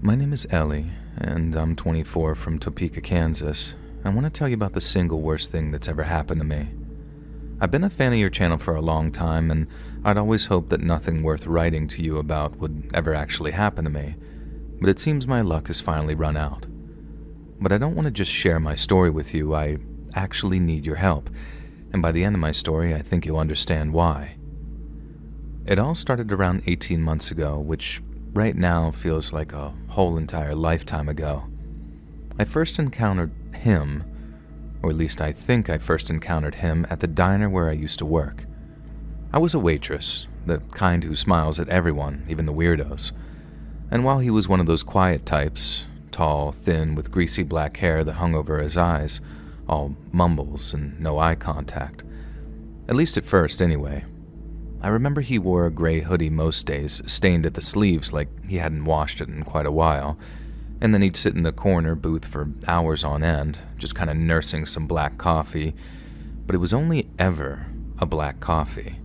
My name is Ellie, and I'm 24 from Topeka, Kansas. I want to tell you about the single worst thing that's ever happened to me. I've been a fan of your channel for a long time, and I'd always hoped that nothing worth writing to you about would ever actually happen to me, but it seems my luck has finally run out. But I don't want to just share my story with you, I actually need your help, and by the end of my story, I think you'll understand why. It all started around 18 months ago, which right now feels like a whole entire lifetime ago. I first encountered him, or at least I think I first encountered him at the diner where I used to work. I was a waitress, the kind who smiles at everyone, even the weirdos. And while he was one of those quiet types, tall, thin, with greasy black hair that hung over his eyes, all mumbles and no eye contact. At least at first, anyway. I remember he wore a gray hoodie most days, stained at the sleeves like he hadn't washed it in quite a while, and then he'd sit in the corner booth for hours on end, just kind of nursing some black coffee, but it was only ever a black coffee.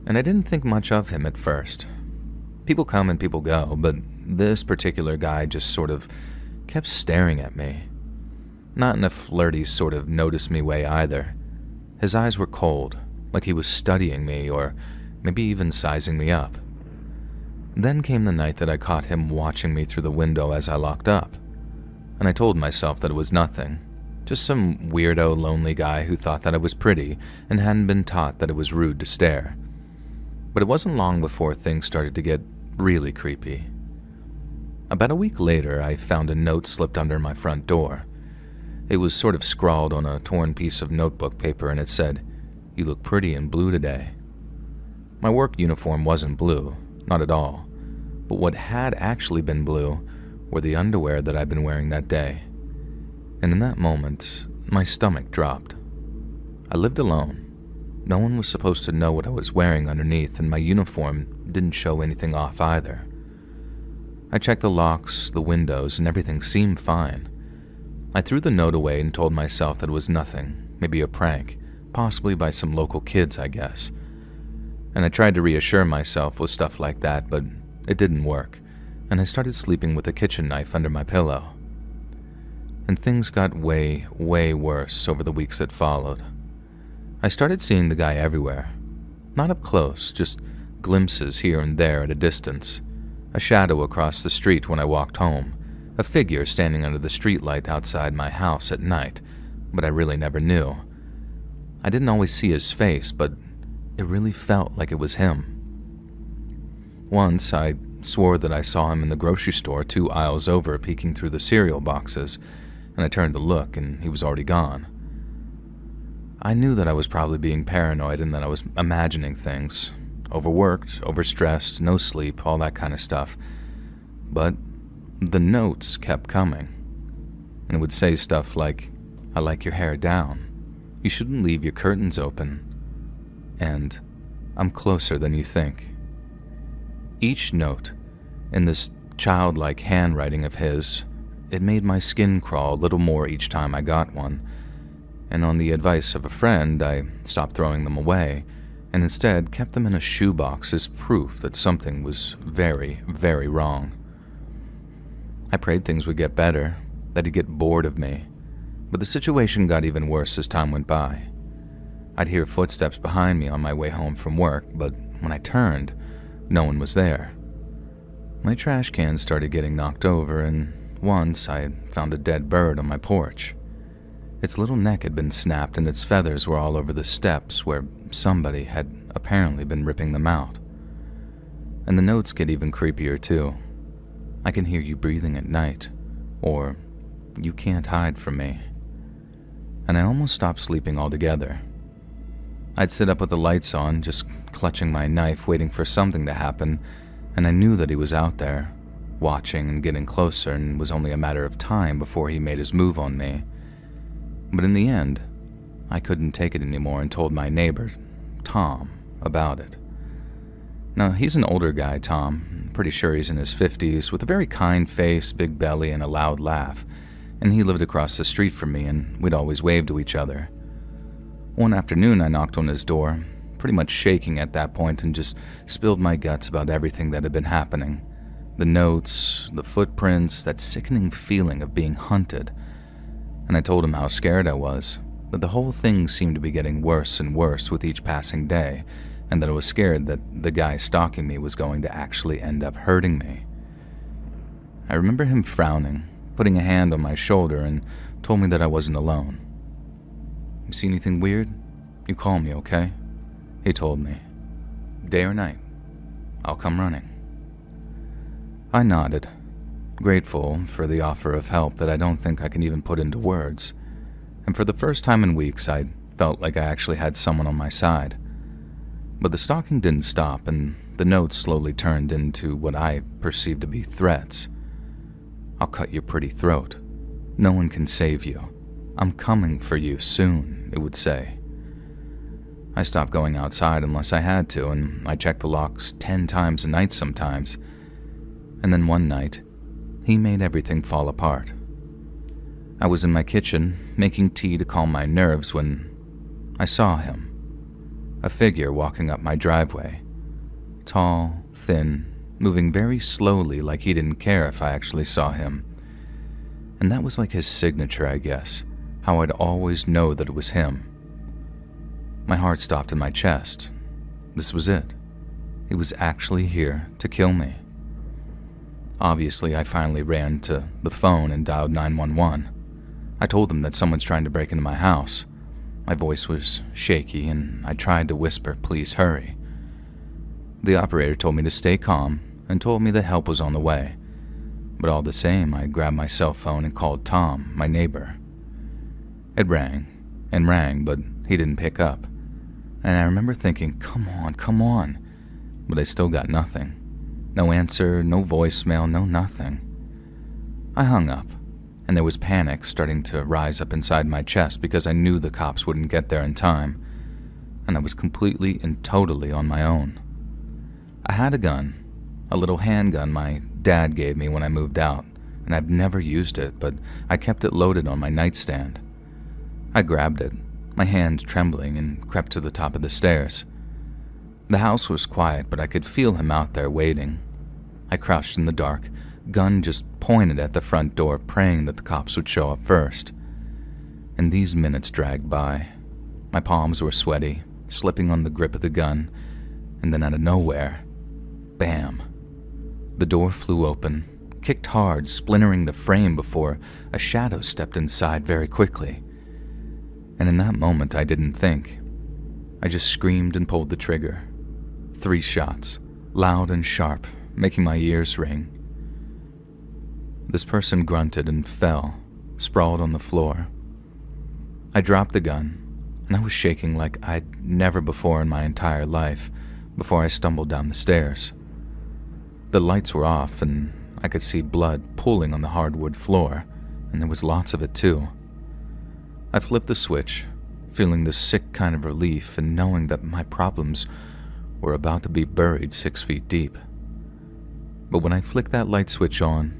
And I didn't think much of him at first. People come and people go, but this particular guy just sort of kept staring at me. Not in a flirty sort of notice me way either. His eyes were cold, like he was studying me or maybe even sizing me up. Then came the night that I caught him watching me through the window as I locked up, and I told myself that it was nothing, just some weirdo lonely guy who thought that I was pretty and hadn't been taught that it was rude to stare. But it wasn't long before things started to get really creepy. About a week later, I found a note slipped under my front door. It was sort of scrawled on a torn piece of notebook paper, and it said, "You look pretty in blue today." My work uniform wasn't blue, not at all, but what had actually been blue were the underwear that I'd been wearing that day. And in that moment, my stomach dropped. I lived alone. No one was supposed to know what I was wearing underneath, and my uniform didn't show anything off either. I checked the locks, the windows, and everything seemed fine. I threw the note away and told myself that it was nothing, maybe a prank, possibly by some local kids, I guess. And I tried to reassure myself with stuff like that, but it didn't work, and I started sleeping with a kitchen knife under my pillow. And things got way, way worse over the weeks that followed. I started seeing the guy everywhere. Not up close, just glimpses here and there at a distance. A shadow across the street when I walked home. A figure standing under the streetlight outside my house at night, but I really never knew. I didn't always see his face, but it really felt like it was him. Once, I swore that I saw him in the grocery store 2 aisles over peeking through the cereal boxes, and I turned to look, and he was already gone. I knew that I was probably being paranoid and that I was imagining things. Overworked, overstressed, no sleep, all that kind of stuff. But the notes kept coming. And it would say stuff like, "I like your hair down. You shouldn't leave your curtains open." And, "I'm closer than you think." Each note, in this childlike handwriting of his, it made my skin crawl a little more each time I got one. And on the advice of a friend, I stopped throwing them away, and instead kept them in a shoebox as proof that something was very, very wrong. I prayed things would get better, that he'd get bored of me, but the situation got even worse as time went by. I'd hear footsteps behind me on my way home from work, but when I turned, no one was there. My trash cans started getting knocked over, and once I found a dead bird on my porch. Its little neck had been snapped and its feathers were all over the steps where somebody had apparently been ripping them out. And the notes get even creepier too. "I can hear you breathing at night," or "You can't hide from me." And I almost stopped sleeping altogether. I'd sit up with the lights on, just clutching my knife, waiting for something to happen, and I knew that he was out there, watching and getting closer, and it was only a matter of time before he made his move on me. But in the end, I couldn't take it anymore and told my neighbor, Tom, about it. Now, he's an older guy, Tom. Pretty sure he's in his 50s, with a very kind face, big belly, and a loud laugh. And he lived across the street from me, and we'd always wave to each other. One afternoon, I knocked on his door, pretty much shaking at that point, and just spilled my guts about everything that had been happening. The notes, the footprints, that sickening feeling of being hunted. And I told him how scared I was, that the whole thing seemed to be getting worse and worse with each passing day, and that I was scared that the guy stalking me was going to actually end up hurting me. I remember him frowning, putting a hand on my shoulder, and told me that I wasn't alone. "You see anything weird? You call me, okay?" he told me. "Day or night, I'll come running." I nodded, grateful for the offer of help that I don't think I can even put into words, and for the first time in weeks I felt like I actually had someone on my side. But the stalking didn't stop, and the notes slowly turned into what I perceived to be threats. "I'll cut your pretty throat. No one can save you. I'm coming for you soon," it would say. I stopped going outside unless I had to, and I checked the locks 10 times a night sometimes. And then one night, he made everything fall apart. I was in my kitchen, making tea to calm my nerves when I saw him. A figure walking up my driveway. Tall, thin, moving very slowly like he didn't care if I actually saw him. And that was like his signature, I guess, how I'd always know that it was him. My heart stopped in my chest. This was it. He was actually here to kill me. Obviously, I finally ran to the phone and dialed 911. I told them that someone's trying to break into my house. My voice was shaky, and I tried to whisper, "Please hurry." The operator told me to stay calm and told me that help was on the way. But all the same, I grabbed my cell phone and called Tom, my neighbor. It rang and rang, but he didn't pick up. And I remember thinking, come on. But I still got nothing. No answer, no voicemail, no nothing. I hung up, and there was panic starting to rise up inside my chest because I knew the cops wouldn't get there in time, and I was completely and totally on my own. I had a gun, a little handgun my dad gave me when I moved out, and I've never used it, but I kept it loaded on my nightstand. I grabbed it, my hand trembling, and crept to the top of the stairs. The house was quiet, but I could feel him out there waiting. I crouched in the dark, gun just pointed at the front door, praying that the cops would show up first. And these minutes dragged by. My palms were sweaty, slipping on the grip of the gun, and then out of nowhere, bam! The door flew open, kicked hard, splintering the frame before a shadow stepped inside very quickly. And in that moment, I didn't think. I just screamed and pulled the trigger. 3 shots, loud and sharp, making my ears ring. This person grunted and fell, sprawled on the floor. I dropped the gun, and I was shaking like I'd never before in my entire life before I stumbled down the stairs. The lights were off, and I could see blood pooling on the hardwood floor, and there was lots of it too. I flipped the switch, feeling this sick kind of relief and knowing that my problems were about to be buried 6 feet deep. But when I flicked that light switch on,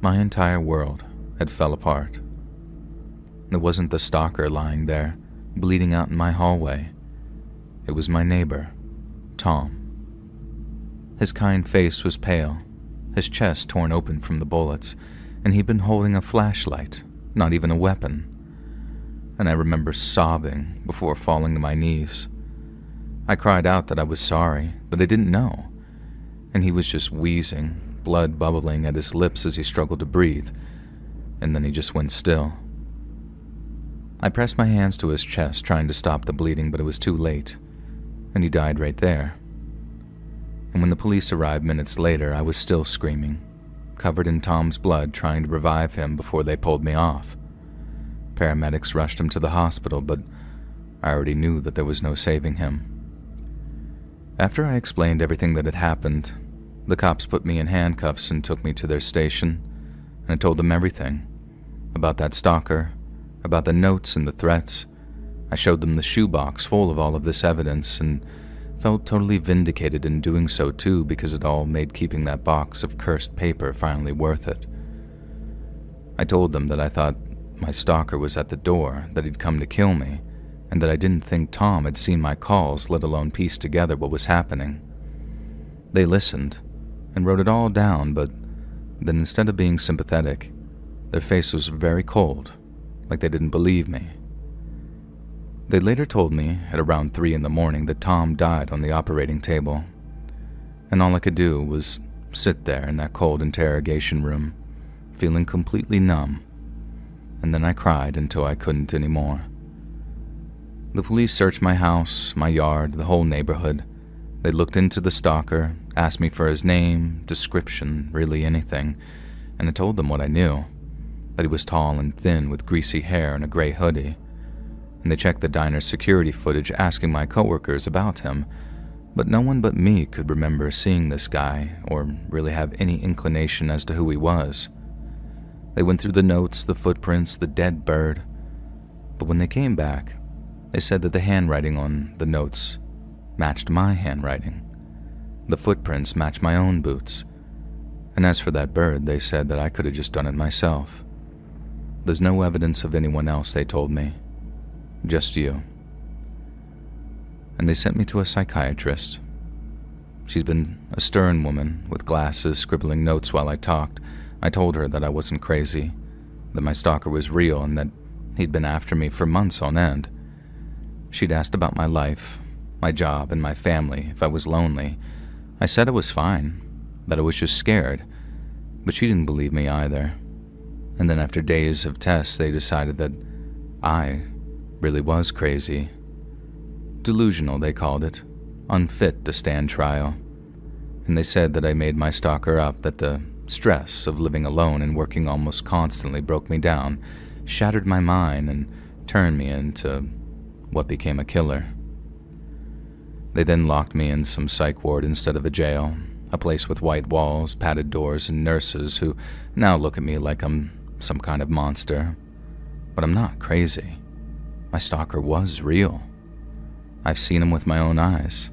my entire world had fell apart. It wasn't the stalker lying there, bleeding out in my hallway. It was my neighbor, Tom. His kind face was pale, his chest torn open from the bullets, and he'd been holding a flashlight, not even a weapon. And I remember sobbing before falling to my knees. I cried out that I was sorry, that I didn't know. And he was just wheezing, blood bubbling at his lips as he struggled to breathe, and then he just went still. I pressed my hands to his chest, trying to stop the bleeding, but it was too late, and he died right there. And when the police arrived minutes later, I was still screaming, covered in Tom's blood, trying to revive him before they pulled me off. Paramedics rushed him to the hospital, but I already knew that there was no saving him. After I explained everything that had happened, the cops put me in handcuffs and took me to their station, and I told them everything. About that stalker, about the notes and the threats. I showed them the shoebox full of all of this evidence and felt totally vindicated in doing so too, because it all made keeping that box of cursed paper finally worth it. I told them that I thought my stalker was at the door, that he'd come to kill me, and that I didn't think Tom had seen my calls, let alone piece together what was happening. They listened, and wrote it all down, but then instead of being sympathetic, their face was very cold, like they didn't believe me. They later told me at around 3 in the morning that Tom died on the operating table, and all I could do was sit there in that cold interrogation room, feeling completely numb, and then I cried until I couldn't anymore. The police searched my house, my yard, the whole neighborhood. They looked into the stalker, asked me for his name, description, really anything, and I told them what I knew, that he was tall and thin with greasy hair and a gray hoodie. And they checked the diner's security footage asking my coworkers about him, but no one but me could remember seeing this guy or really have any inclination as to who he was. They went through the notes, the footprints, the dead bird, but when they came back, they said that the handwriting on the notes matched my handwriting. The footprints matched my own boots. And as for that bird, they said that I could have just done it myself. There's no evidence of anyone else, they told me. Just you. And they sent me to a psychiatrist. She's been a stern woman with glasses, scribbling notes while I talked. I told her that I wasn't crazy, that my stalker was real, and that he'd been after me for months on end. She'd asked about my life, my job, and my family, if I was lonely. I said I was fine, that I was just scared, but she didn't believe me either. And then after days of tests, they decided that I really was crazy. Delusional, they called it, unfit to stand trial. And they said that I made my stalker up, that the stress of living alone and working almost constantly broke me down, shattered my mind, and turned me into what became a killer. They then locked me in some psych ward instead of a jail, a place with white walls, padded doors, and nurses who now look at me like I'm some kind of monster. But I'm not crazy. My stalker was real. I've seen him with my own eyes.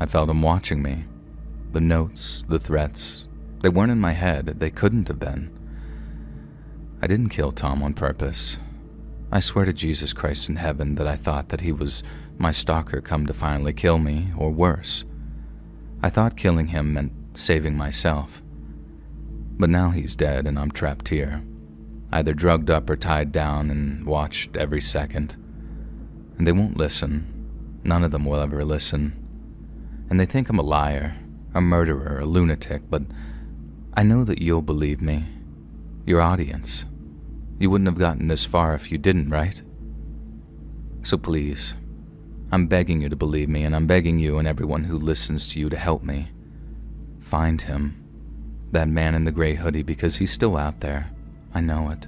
I felt him watching me. The notes, the threats, they weren't in my head. They couldn't have been. I didn't kill Tom on purpose. I swear to Jesus Christ in heaven that I thought that he was my stalker come to finally kill me, or worse. I thought killing him meant saving myself. But now he's dead and I'm trapped here, either drugged up or tied down and watched every second. And they won't listen. None of them will ever listen. And they think I'm a liar, a murderer, a lunatic, but I know that you'll believe me. Your audience. You wouldn't have gotten this far if you didn't, right? So please, I'm begging you to believe me, and I'm begging you and everyone who listens to you to help me. Find him. That man in the gray hoodie, because he's still out there. I know it.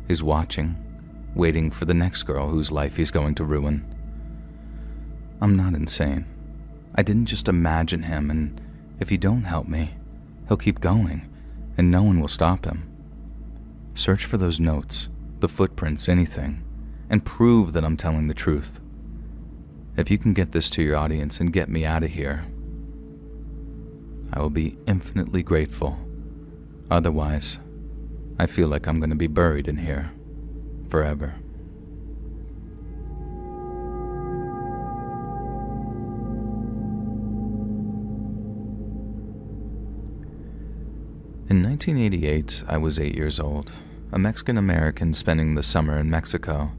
He's watching, waiting for the next girl whose life he's going to ruin. I'm not insane. I didn't just imagine him, and if you don't help me, he'll keep going, and no one will stop him. Search for those notes, the footprints, anything, and prove that I'm telling the truth. If you can get this to your audience and get me out of here, I will be infinitely grateful. Otherwise, I feel like I'm going to be buried in here forever. In 1988, I was 8 years old, a Mexican-American spending the summer in Mexico.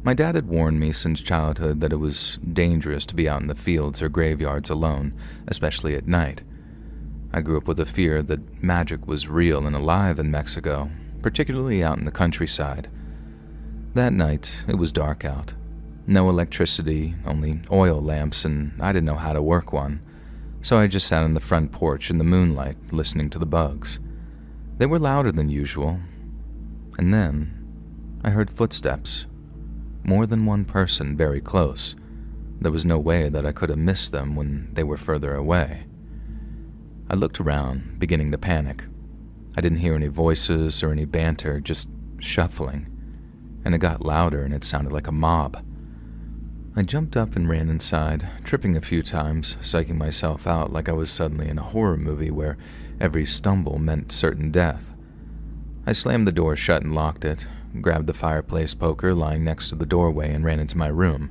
My dad had warned me since childhood that it was dangerous to be out in the fields or graveyards alone, especially at night. I grew up with a fear that magic was real and alive in Mexico, particularly out in the countryside. That night, it was dark out. No electricity, only oil lamps, and I didn't know how to work one. So I just sat on the front porch in the moonlight, listening to the bugs. They were louder than usual. And then, I heard footsteps. More than one person very close. There was no way that I could have missed them when they were further away. I looked around, beginning to panic. I didn't hear any voices or any banter, just shuffling. And it got louder and it sounded like a mob. I jumped up and ran inside, tripping a few times, psyching myself out like I was suddenly in a horror movie where every stumble meant certain death. I slammed the door shut and locked it, grabbed the fireplace poker lying next to the doorway and ran into my room.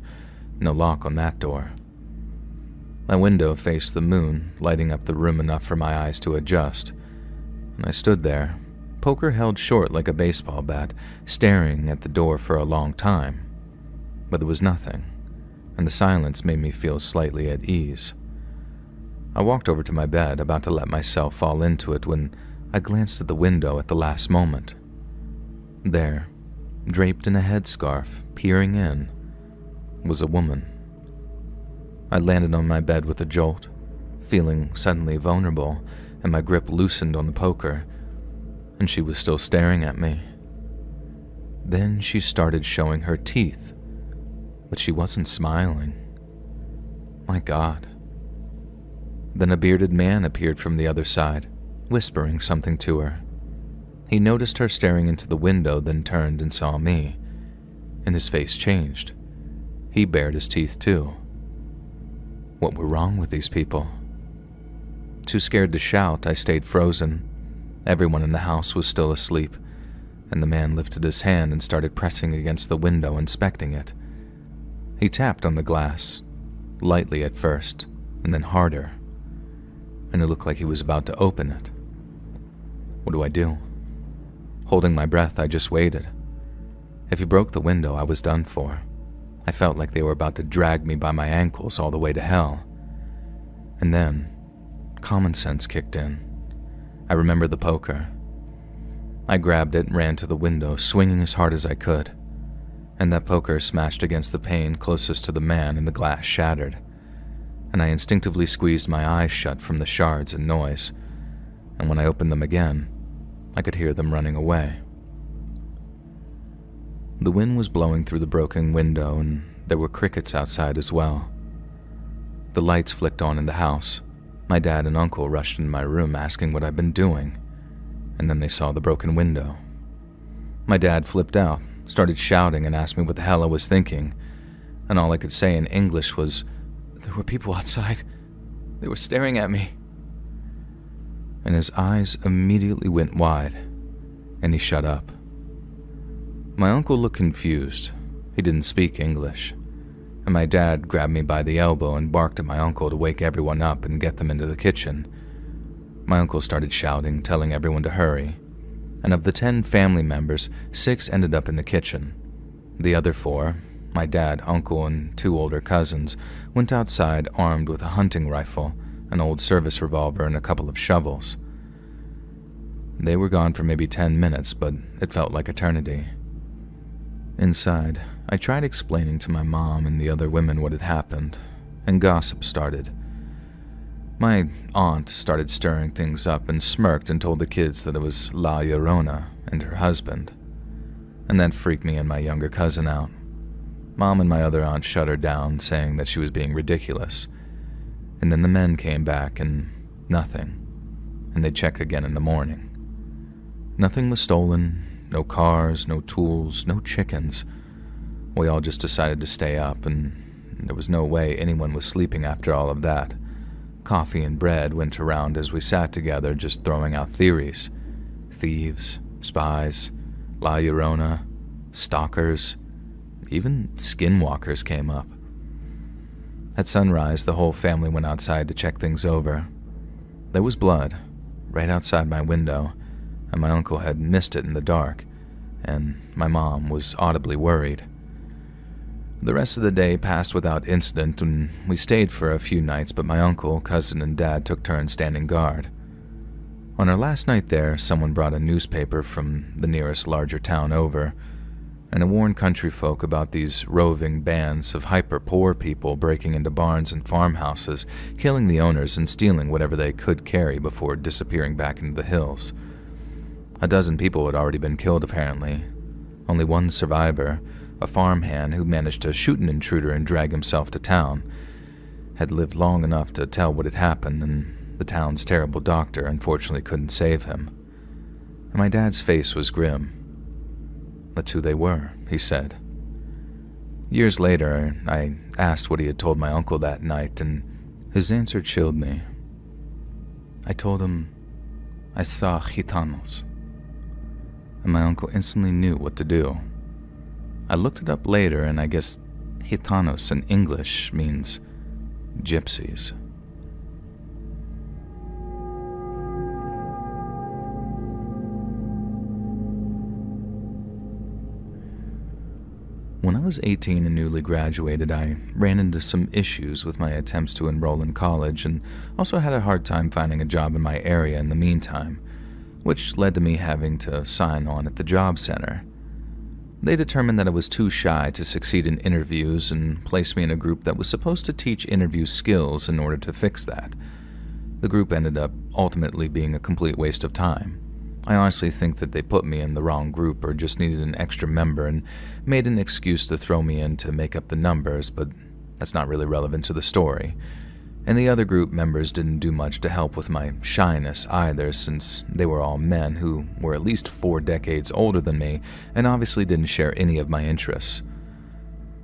No lock on that door. My window faced the moon, lighting up the room enough for my eyes to adjust, and I stood there, poker held short like a baseball bat, staring at the door for a long time. But there was nothing, and the silence made me feel slightly at ease. I walked over to my bed, about to let myself fall into it, when I glanced at the window at the last moment. There, draped in a headscarf, peering in, was a woman. I landed on my bed with a jolt, feeling suddenly vulnerable, and my grip loosened on the poker, and she was still staring at me. Then she started showing her teeth, but she wasn't smiling. My God. Then a bearded man appeared from the other side, whispering something to her. He noticed her staring into the window, then turned and saw me, and his face changed. He bared his teeth too. What were wrong with these people? Too scared to shout, I stayed frozen. Everyone in the house was still asleep, and the man lifted his hand and started pressing against the window, inspecting it. He tapped on the glass, lightly at first, and then harder, and it looked like he was about to open it. What do I do? Holding my breath, I just waited. If he broke the window, I was done for. I felt like they were about to drag me by my ankles all the way to hell. And then, common sense kicked in. I remembered the poker. I grabbed it and ran to the window, swinging as hard as I could, and that poker smashed against the pane closest to the man and the glass shattered, and I instinctively squeezed my eyes shut from the shards and noise, and when I opened them again, I could hear them running away. The wind was blowing through the broken window, and there were crickets outside as well. The lights flicked on in the house. My dad and uncle rushed into my room asking what I'd been doing, and then they saw the broken window. My dad flipped out, started shouting, and asked me what the hell I was thinking, and all I could say in English was, "There were people outside. They were staring at me." And his eyes immediately went wide, and he shut up. My uncle looked confused. He didn't speak English, and my dad grabbed me by the elbow and barked at my uncle to wake everyone up and get them into the kitchen. My uncle started shouting, telling everyone to hurry, and of the 10 family members, 6 ended up in the kitchen. The other 4, my dad, uncle, and 2 older cousins, went outside armed with a hunting rifle, an old service revolver, and a couple of shovels. They were gone for maybe 10 minutes, but it felt like eternity. Inside, I tried explaining to my mom and the other women what had happened, and gossip started. My aunt started stirring things up and smirked and told the kids that it was La Llorona and her husband, and that freaked me and my younger cousin out. Mom and my other aunt shut her down, saying that she was being ridiculous, and then the men came back and nothing, and they'd check again in the morning. Nothing was stolen, no cars, no tools, no chickens. We all just decided to stay up, and there was no way anyone was sleeping after all of that. Coffee and bread went around as we sat together, just throwing out theories. Thieves, spies, La Llorona, stalkers, even skinwalkers came up. At sunrise, the whole family went outside to check things over. There was blood right outside my window, and my uncle had missed it in the dark, and my mom was audibly worried. The rest of the day passed without incident, and we stayed for a few nights, but my uncle, cousin, and dad took turns standing guard. On our last night there, someone brought a newspaper from the nearest larger town over, and it warned country folk about these roving bands of hyper-poor people breaking into barns and farmhouses, killing the owners and stealing whatever they could carry before disappearing back into the hills. 12 people had already been killed, apparently. Only one survivor, a farmhand who managed to shoot an intruder and drag himself to town, had lived long enough to tell what had happened, and the town's terrible doctor unfortunately couldn't save him. And my dad's face was grim. That's who they were, he said. Years later, I asked what he had told my uncle that night, and his answer chilled me. I told him I saw gitanos, and my uncle instantly knew what to do. I looked it up later, and I guess gitanos in English means gypsies. When I was 18 and newly graduated, I ran into some issues with my attempts to enroll in college and also had a hard time finding a job in my area in the meantime, which led to me having to sign on at the job center. They determined that I was too shy to succeed in interviews and placed me in a group that was supposed to teach interview skills in order to fix that. The group ended up ultimately being a complete waste of time. I honestly think that they put me in the wrong group or just needed an extra member and made an excuse to throw me in to make up the numbers, but that's not really relevant to the story. And the other group members didn't do much to help with my shyness either, since they were all men who were at least 4 decades older than me and obviously didn't share any of my interests.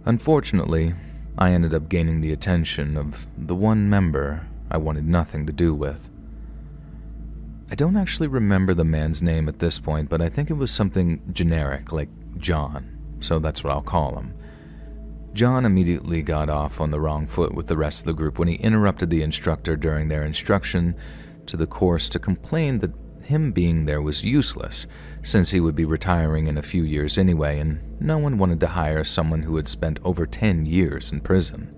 Unfortunately, I ended up gaining the attention of the one member I wanted nothing to do with. I don't actually remember the man's name at this point, but I think it was something generic like John, so that's what I'll call him. John immediately got off on the wrong foot with the rest of the group when he interrupted the instructor during their instruction to the course to complain that him being there was useless, since he would be retiring in a few years anyway, and no one wanted to hire someone who had spent over 10 years in prison.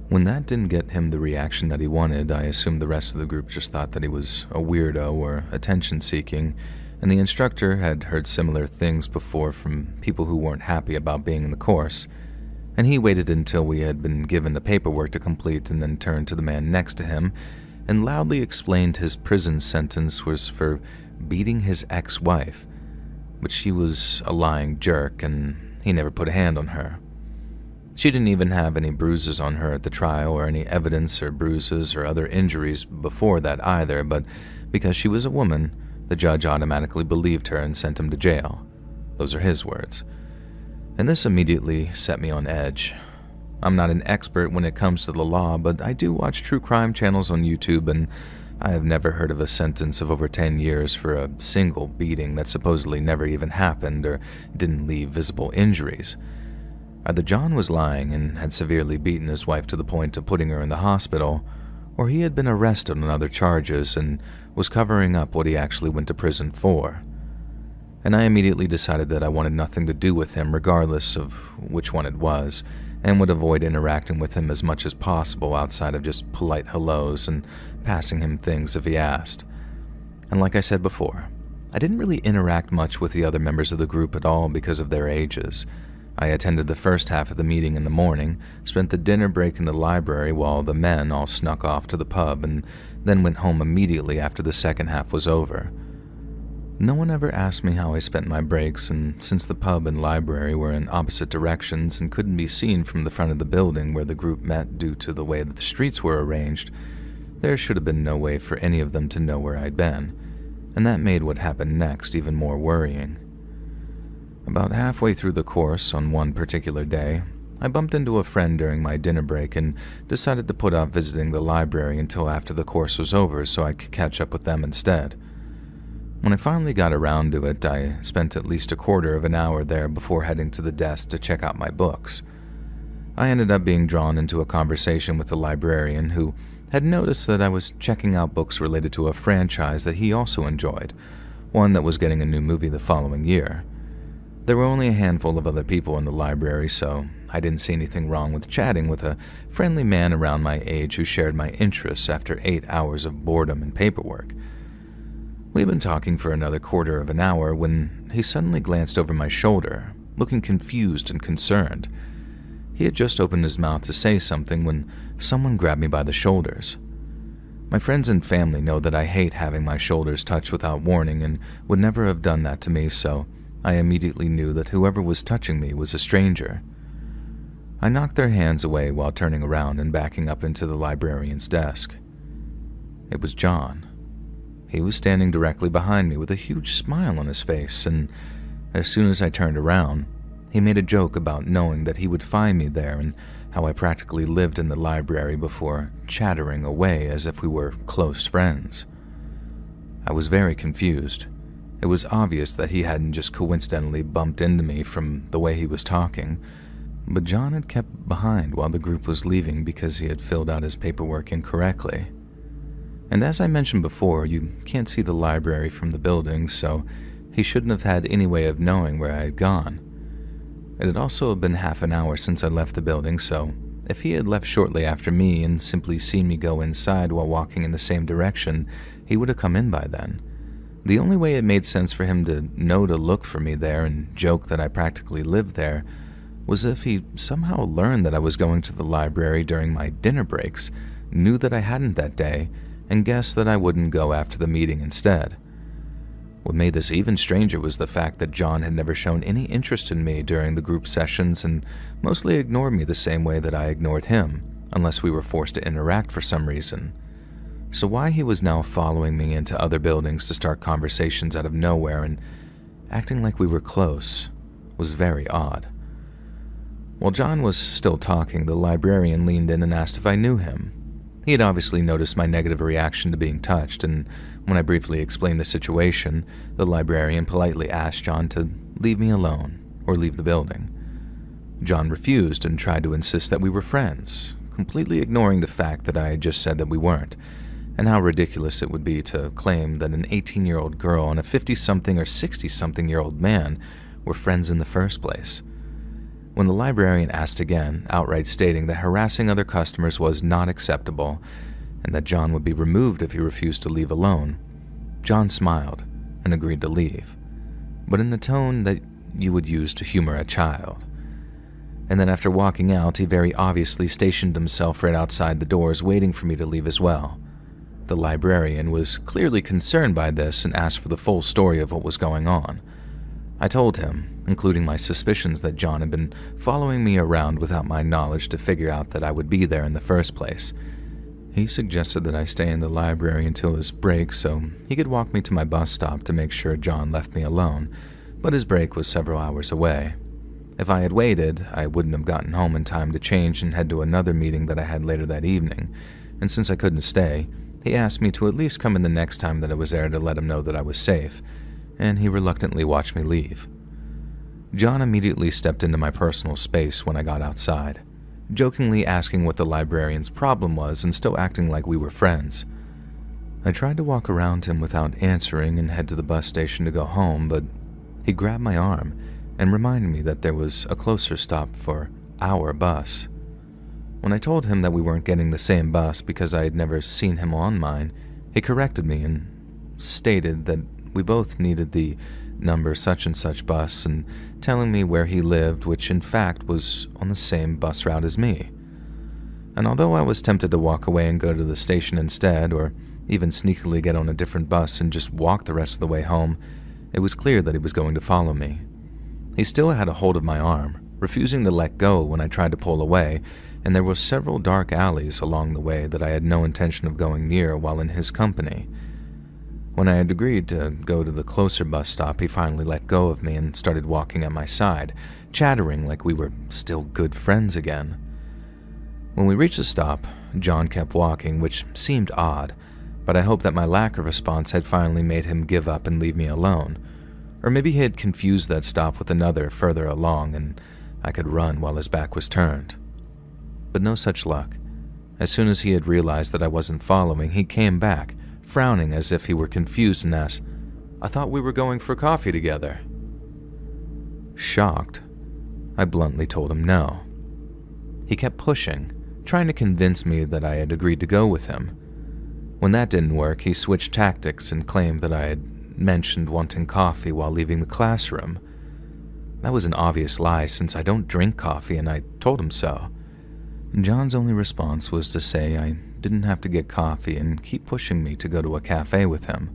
When that didn't get him the reaction that he wanted, I assumed the rest of the group just thought that he was a weirdo or attention-seeking, and the instructor had heard similar things before from people who weren't happy about being in the course, and he waited until we had been given the paperwork to complete and then turned to the man next to him and loudly explained his prison sentence was for beating his ex-wife, but she was a lying jerk and he never put a hand on her. She didn't even have any bruises on her at the trial or any evidence or bruises or other injuries before that either, but because she was a woman, the judge automatically believed her and sent him to jail. Those are his words. And this immediately set me on edge. I'm not an expert when it comes to the law, but I do watch true crime channels on YouTube, and I have never heard of a sentence of over 10 years for a single beating that supposedly never even happened or didn't leave visible injuries. Either John was lying and had severely beaten his wife to the point of putting her in the hospital, or he had been arrested on other charges and was covering up what he actually went to prison for. And I immediately decided that I wanted nothing to do with him regardless of which one it was, and would avoid interacting with him as much as possible outside of just polite hellos and passing him things if he asked. And like I said before, I didn't really interact much with the other members of the group at all because of their ages. I attended the first half of the meeting in the morning, spent the dinner break in the library while the men all snuck off to the pub, and then went home immediately after the second half was over. No one ever asked me how I spent my breaks, and since the pub and library were in opposite directions and couldn't be seen from the front of the building where the group met due to the way that the streets were arranged, there should have been no way for any of them to know where I'd been, and that made what happened next even more worrying. About halfway through the course on one particular day, I bumped into a friend during my dinner break and decided to put off visiting the library until after the course was over so I could catch up with them instead. When I finally got around to it, I spent at least a quarter of an hour there before heading to the desk to check out my books. I ended up being drawn into a conversation with the librarian who had noticed that I was checking out books related to a franchise that he also enjoyed, one that was getting a new movie the following year. There were only a handful of other people in the library, so I didn't see anything wrong with chatting with a friendly man around my age who shared my interests after 8 hours of boredom and paperwork. We'd been talking for another quarter of an hour when he suddenly glanced over my shoulder, looking confused and concerned. He had just opened his mouth to say something when someone grabbed me by the shoulders. My friends and family know that I hate having my shoulders touched without warning and would never have done that to me, so I immediately knew that whoever was touching me was a stranger. I knocked their hands away while turning around and backing up into the librarian's desk. It was John. He was standing directly behind me with a huge smile on his face, and as soon as I turned around, he made a joke about knowing that he would find me there and how I practically lived in the library before chattering away as if we were close friends. I was very confused. It was obvious that he hadn't just coincidentally bumped into me from the way he was talking. But John had kept behind while the group was leaving because he had filled out his paperwork incorrectly. And as I mentioned before, you can't see the library from the building, so he shouldn't have had any way of knowing where I had gone. It had also been half an hour since I left the building, so if he had left shortly after me and simply seen me go inside while walking in the same direction, he would have come in by then. The only way it made sense for him to know to look for me there and joke that I practically lived there was if he somehow learned that I was going to the library during my dinner breaks, knew that I hadn't that day, and guessed that I wouldn't go after the meeting instead. What made this even stranger was the fact that John had never shown any interest in me during the group sessions and mostly ignored me the same way that I ignored him, unless we were forced to interact for some reason. So why he was now following me into other buildings to start conversations out of nowhere and acting like we were close was very odd. While John was still talking, the librarian leaned in and asked if I knew him. He had obviously noticed my negative reaction to being touched, and when I briefly explained the situation, the librarian politely asked John to leave me alone or leave the building. John refused and tried to insist that we were friends, completely ignoring the fact that I had just said that we weren't, and how ridiculous it would be to claim that an 18-year-old girl and a 50-something or 60-something-year-old man were friends in the first place. When the librarian asked again, outright stating that harassing other customers was not acceptable and that John would be removed if he refused to leave alone, John smiled and agreed to leave, but in a tone that you would use to humor a child. And then after walking out, he very obviously stationed himself right outside the doors waiting for me to leave as well. The librarian was clearly concerned by this and asked for the full story of what was going on. I told him, including my suspicions that John had been following me around without my knowledge to figure out that I would be there in the first place. He suggested that I stay in the library until his break so he could walk me to my bus stop to make sure John left me alone, but his break was several hours away. If I had waited, I wouldn't have gotten home in time to change and head to another meeting that I had later that evening, and since I couldn't stay, he asked me to at least come in the next time that I was there to let him know that I was safe, and he reluctantly watched me leave. John immediately stepped into my personal space when I got outside, jokingly asking what the librarian's problem was and still acting like we were friends. I tried to walk around him without answering and head to the bus station to go home, but he grabbed my arm and reminded me that there was a closer stop for our bus. When I told him that we weren't getting the same bus because I had never seen him on mine, he corrected me and stated that we both needed the number such and such bus and telling me where he lived, which in fact was on the same bus route as me. And although I was tempted to walk away and go to the station instead, or even sneakily get on a different bus and just walk the rest of the way home, it was clear that he was going to follow me. He still had a hold of my arm, refusing to let go when I tried to pull away, and there were several dark alleys along the way that I had no intention of going near while in his company. When I had agreed to go to the closer bus stop, he finally let go of me and started walking at my side, chattering like we were still good friends again. When we reached the stop, John kept walking, which seemed odd, but I hoped that my lack of response had finally made him give up and leave me alone. Or maybe he had confused that stop with another further along and I could run while his back was turned. But no such luck. As soon as he had realized that I wasn't following, he came back, frowning as if he were confused, and asked, "I thought we were going for coffee together." Shocked, I bluntly told him no. He kept pushing, trying to convince me that I had agreed to go with him. When that didn't work, he switched tactics and claimed that I had mentioned wanting coffee while leaving the classroom. That was an obvious lie since I don't drink coffee, and I told him so. John's only response was to say I didn't have to get coffee and keep pushing me to go to a cafe with him.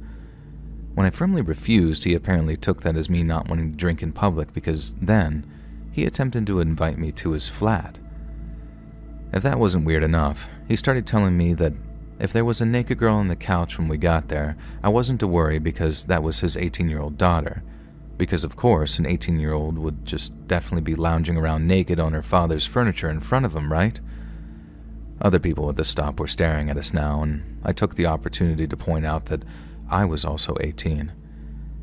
When I firmly refused, he apparently took that as me not wanting to drink in public because then he attempted to invite me to his flat. If that wasn't weird enough, he started telling me that if there was a naked girl on the couch when we got there, I wasn't to worry because that was his 18-year-old daughter. Because of course, an 18-year-old would just definitely be lounging around naked on her father's furniture in front of him, right? Other people at the stop were staring at us now, and I took the opportunity to point out that I was also 18.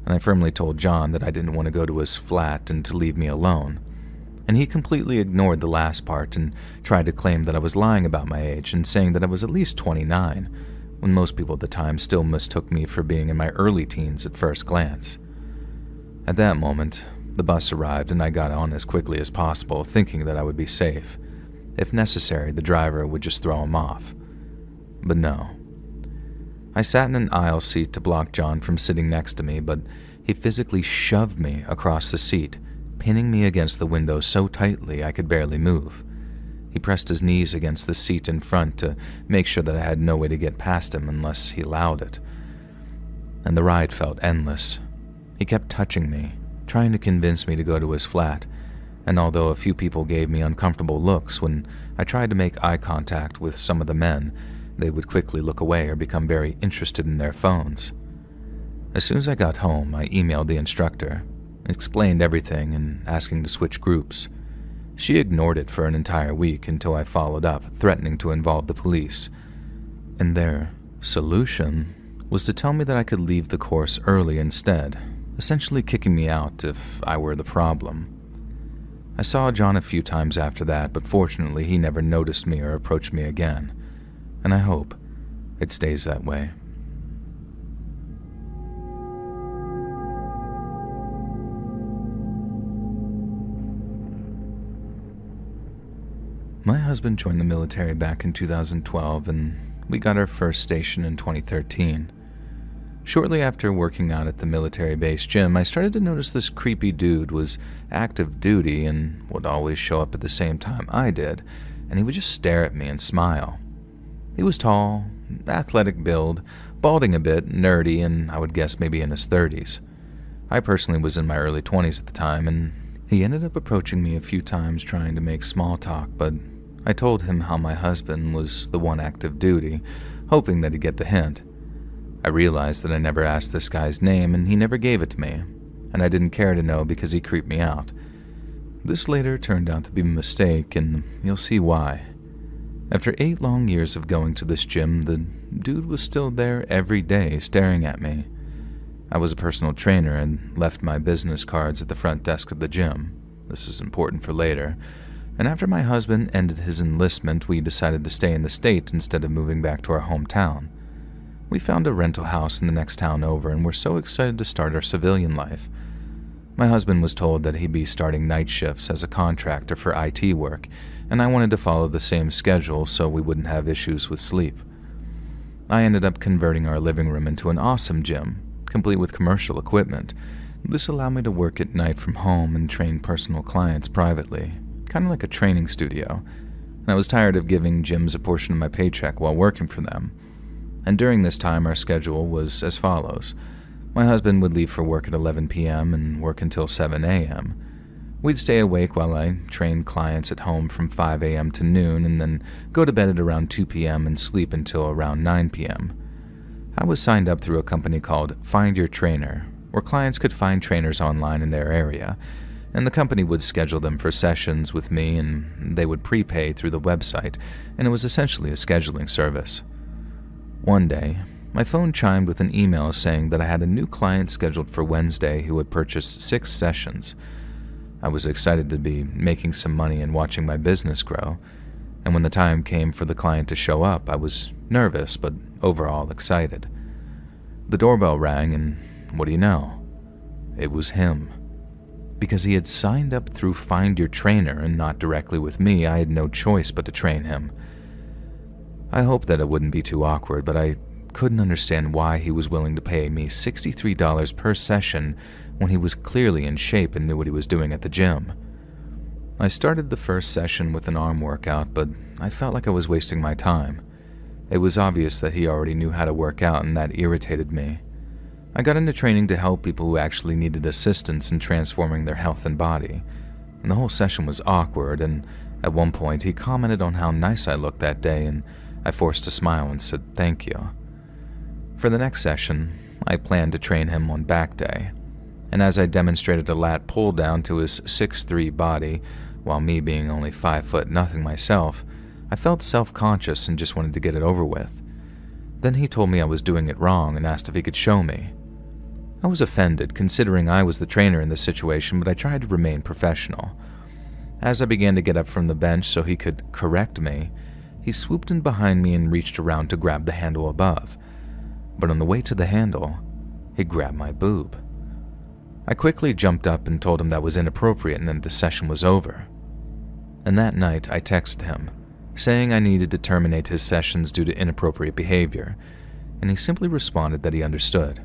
And I firmly told John that I didn't want to go to his flat and to leave me alone. and he completely ignored the last part and tried to claim that I was lying about my age and saying that I was at least 29, when most people at the time still mistook me for being in my early teens at first glance. At that moment, the bus arrived and I got on as quickly as possible, thinking that I would be safe. If necessary, the driver would just throw him off. But no. I sat in an aisle seat to block John from sitting next to me, but he physically shoved me across the seat, pinning me against the window so tightly I could barely move. He pressed his knees against the seat in front to make sure that I had no way to get past him unless he allowed it. And the ride felt endless. He kept touching me, trying to convince me to go to his flat, and although a few people gave me uncomfortable looks when I tried to make eye contact with some of the men, they would quickly look away or become very interested in their phones. As soon as I got home, I emailed the instructor, explained everything and asking to switch groups. She ignored it for an entire week until I followed up, threatening to involve the police. And their solution was to tell me that I could leave the course early instead, essentially kicking me out if I were the problem. I saw John a few times after that, but fortunately he never noticed me or approached me again, and I hope it stays that way. My husband joined the military back in 2012, and we got our first station in 2013. Shortly after working out at the military base gym, I started to notice this creepy dude was active duty and would always show up at the same time I did, and he would just stare at me and smile. He was tall, athletic build, balding a bit, nerdy, and I would guess maybe in his 30s. I personally was in my early 20s at the time, and he ended up approaching me a few times trying to make small talk, but I told him how my husband was the one active duty, hoping that he'd get the hint. I realized that I never asked this guy's name and he never gave it to me, and I didn't care to know because he creeped me out. This later turned out to be a mistake, and you'll see why. After 8 long years of going to this gym, the dude was still there every day staring at me. I was a personal trainer and left my business cards at the front desk of the gym. This is important for later. And after my husband ended his enlistment, we decided to stay in the state instead of moving back to our hometown. We found a rental house in the next town over and were so excited to start our civilian life. My husband was told that he'd be starting night shifts as a contractor for IT work, and I wanted to follow the same schedule so we wouldn't have issues with sleep. I ended up converting our living room into an awesome gym, complete with commercial equipment. This allowed me to work at night from home and train personal clients privately, kind of like a training studio. I was tired of giving gyms a portion of my paycheck while working for them. And during this time, our schedule was as follows. My husband would leave for work at 11 p.m. and work until 7 a.m. We'd stay awake while I trained clients at home from 5 a.m. to noon and then go to bed at around 2 p.m. and sleep until around 9 p.m. I was signed up through a company called Find Your Trainer, where clients could find trainers online in their area, and the company would schedule them for sessions with me and they would prepay through the website, and it was essentially a scheduling service. One day, my phone chimed with an email saying that I had a new client scheduled for Wednesday who had purchased 6 sessions. I was excited to be making some money and watching my business grow, and when the time came for the client to show up, I was nervous but overall excited. The doorbell rang and what do you know? It was him. Because he had signed up through Find Your Trainer and not directly with me, I had no choice but to train him. I hoped that it wouldn't be too awkward, but I couldn't understand why he was willing to pay me $63 per session when he was clearly in shape and knew what he was doing at the gym. I started the first session with an arm workout, but I felt like I was wasting my time. It was obvious that he already knew how to work out, and that irritated me. I got into training to help people who actually needed assistance in transforming their health and body, and the whole session was awkward, and at one point he commented on how nice I looked that day, and I forced a smile and said thank you. For the next session, I planned to train him on back day, and as I demonstrated a lat pull down to his 6'3" body, while me being only 5'0" myself, I felt self-conscious and just wanted to get it over with. Then he told me I was doing it wrong and asked if he could show me. I was offended, considering I was the trainer in this situation, but I tried to remain professional. As I began to get up from the bench so he could correct me, he swooped in behind me and reached around to grab the handle above. But on the way to the handle, he grabbed my boob. I quickly jumped up and told him that was inappropriate and that the session was over. And that night, I texted him, saying I needed to terminate his sessions due to inappropriate behavior, and he simply responded that he understood.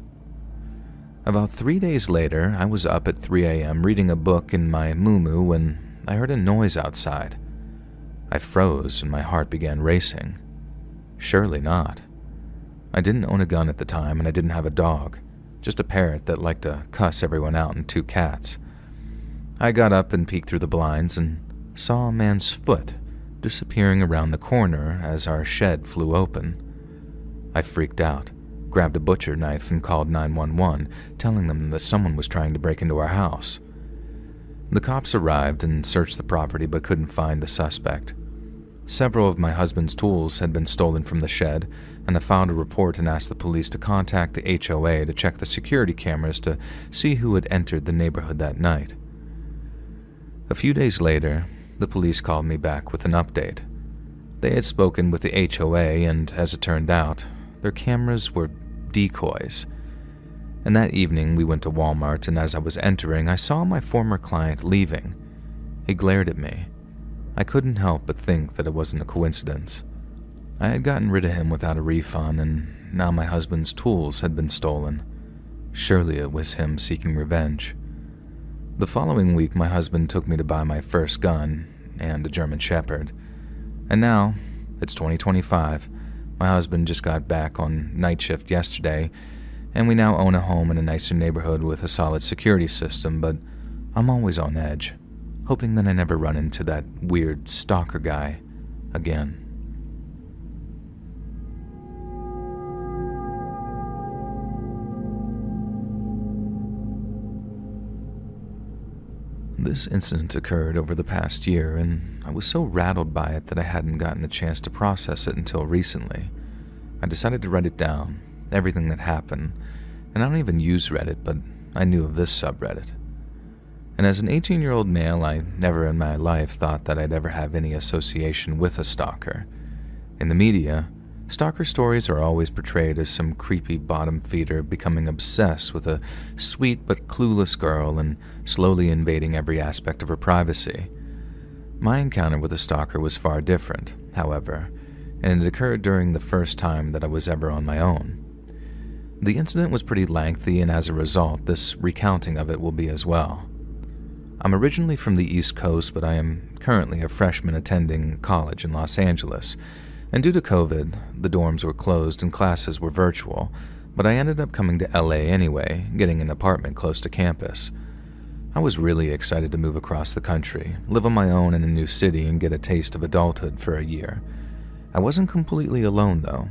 About 3 days later, I was up at 3 a.m. reading a book in my muumuu when I heard a noise outside. I froze and my heart began racing. Surely not. I didn't own a gun at the time and I didn't have a dog, just a parrot that liked to cuss everyone out and 2 cats. I got up and peeked through the blinds and saw a man's foot disappearing around the corner as our shed flew open. I freaked out, grabbed a butcher knife and called 911, telling them that someone was trying to break into our house. The cops arrived and searched the property but couldn't find the suspect. Several of my husband's tools had been stolen from the shed, and I filed a report and asked the police to contact the HOA to check the security cameras to see who had entered the neighborhood that night. A few days later, the police called me back with an update. They had spoken with the HOA, and as it turned out, their cameras were decoys. And that evening, we went to Walmart, and as I was entering, I saw my former client leaving. He glared at me. I couldn't help but think that it wasn't a coincidence. I had gotten rid of him without a refund, and now my husband's tools had been stolen. Surely it was him seeking revenge. The following week, my husband took me to buy my first gun and a German Shepherd. And now, it's 2025. My husband just got back on night shift yesterday, and we now own a home in a nicer neighborhood with a solid security system, but I'm always on edge, hoping that I never run into that weird stalker guy again. This incident occurred over the past year, and I was so rattled by it that I hadn't gotten the chance to process it until recently. I decided to write it down, everything that happened, and I don't even use Reddit, but I knew of this subreddit. And as an 18-year-old male, I never in my life thought that I'd ever have any association with a stalker. In the media, stalker stories are always portrayed as some creepy bottom feeder becoming obsessed with a sweet but clueless girl and slowly invading every aspect of her privacy. My encounter with a stalker was far different, however, and it occurred during the first time that I was ever on my own. The incident was pretty lengthy, and as a result, this recounting of it will be as well. I'm originally from the East Coast, but I am currently a freshman attending college in Los Angeles, and due to COVID, the dorms were closed and classes were virtual, but I ended up coming to LA anyway, getting an apartment close to campus. I was really excited to move across the country, live on my own in a new city, and get a taste of adulthood for a year. I wasn't completely alone, though.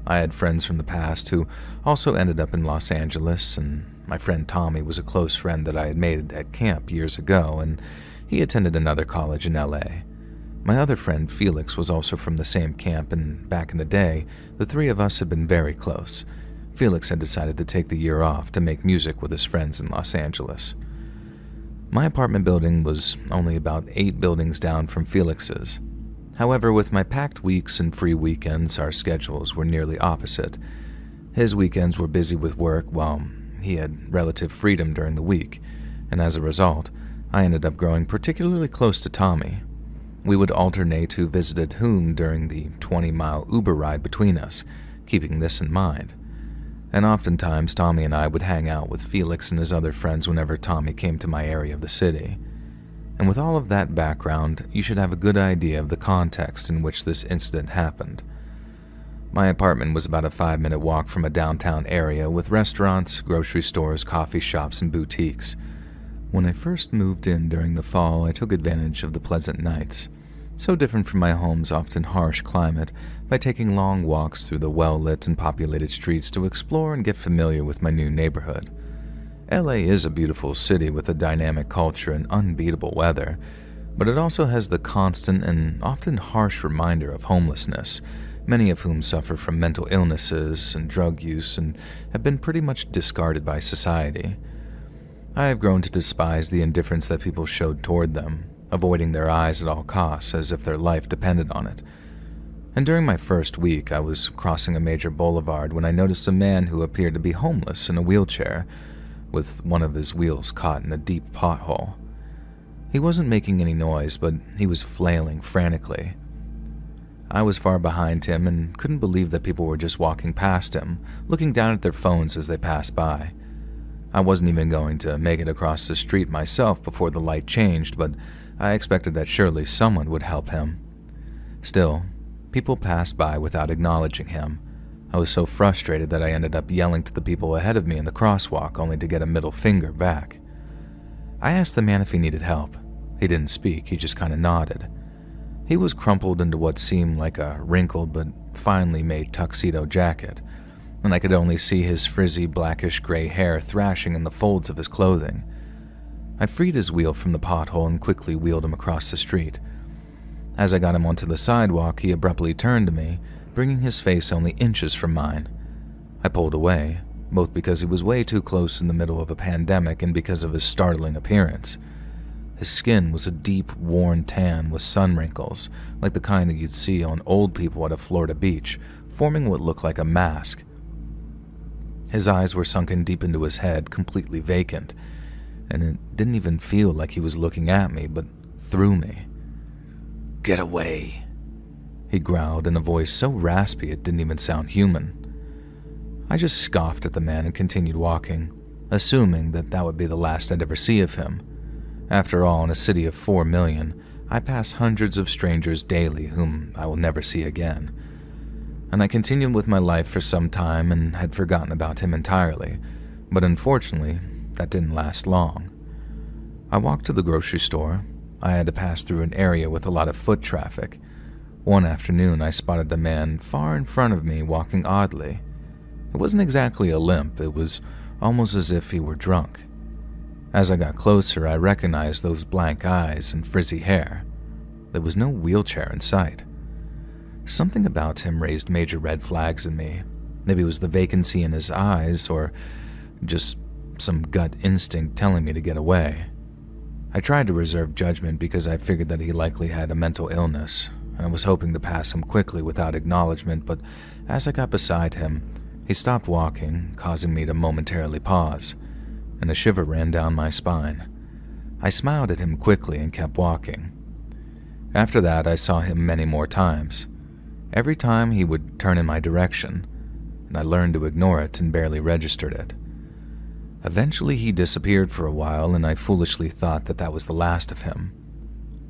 I had friends from the past who also ended up in Los Angeles, and my friend Tommy was a close friend that I had made at camp years ago, and he attended another college in LA. My other friend, Felix, was also from the same camp, and back in the day, the 3 of us had been very close. Felix had decided to take the year off to make music with his friends in Los Angeles. My apartment building was only about 8 buildings down from Felix's. However, with my packed weeks and free weekends, our schedules were nearly opposite. His weekends were busy with work while he had relative freedom during the week, and as a result, I ended up growing particularly close to Tommy. We would alternate who visited whom during the 20-mile Uber ride between us, keeping this in mind. And oftentimes, Tommy and I would hang out with Felix and his other friends whenever Tommy came to my area of the city. And with all of that background, you should have a good idea of the context in which this incident happened. My apartment was about a 5-minute walk from a downtown area with restaurants, grocery stores, coffee shops, and boutiques. When I first moved in during the fall, I took advantage of the pleasant nights, so different from my home's often harsh climate, by taking long walks through the well-lit and populated streets to explore and get familiar with my new neighborhood. LA is a beautiful city with a dynamic culture and unbeatable weather, but it also has the constant and often harsh reminder of homelessness, many of whom suffer from mental illnesses and drug use and have been pretty much discarded by society. I have grown to despise the indifference that people showed toward them, avoiding their eyes at all costs as if their life depended on it. And during my first week, I was crossing a major boulevard when I noticed a man who appeared to be homeless in a wheelchair, with one of his wheels caught in a deep pothole. He wasn't making any noise, but he was flailing frantically. I was far behind him and couldn't believe that people were just walking past him, looking down at their phones as they passed by. I wasn't even going to make it across the street myself before the light changed, but I expected that surely someone would help him. Still, people passed by without acknowledging him. I was so frustrated that I ended up yelling to the people ahead of me in the crosswalk, only to get a middle finger back. I asked the man if he needed help. He didn't speak, he just kind of nodded. He was crumpled into what seemed like a wrinkled but finely made tuxedo jacket, and I could only see his frizzy blackish-gray hair thrashing in the folds of his clothing. I freed his wheel from the pothole and quickly wheeled him across the street. As I got him onto the sidewalk, he abruptly turned to me, bringing his face only inches from mine. I pulled away, both because he was way too close in the middle of a pandemic and because of his startling appearance. His skin was a deep, worn tan with sun wrinkles, like the kind that you'd see on old people at a Florida beach, forming what looked like a mask. His eyes were sunken deep into his head, completely vacant, and it didn't even feel like he was looking at me, but through me. "Get away," he growled in a voice so raspy it didn't even sound human. I just scoffed at the man and continued walking, assuming that would be the last I'd ever see of him. After all, in a city of 4 million, I pass hundreds of strangers daily whom I will never see again. And I continued with my life for some time and had forgotten about him entirely, but unfortunately, that didn't last long. I walked to the grocery store. I had to pass through an area with a lot of foot traffic. One afternoon, I spotted the man far in front of me walking oddly. It wasn't exactly a limp, it was almost as if he were drunk. As I got closer, I recognized those blank eyes and frizzy hair. There was no wheelchair in sight. Something about him raised major red flags in me. Maybe it was the vacancy in his eyes, or just some gut instinct telling me to get away. I tried to reserve judgment because I figured that he likely had a mental illness, and I was hoping to pass him quickly without acknowledgement, but as I got beside him, he stopped walking, causing me to momentarily pause, and a shiver ran down my spine. I smiled at him quickly and kept walking. After that, I saw him many more times. Every time he would turn in my direction, and I learned to ignore it and barely registered it. Eventually, he disappeared for a while, and I foolishly thought that was the last of him.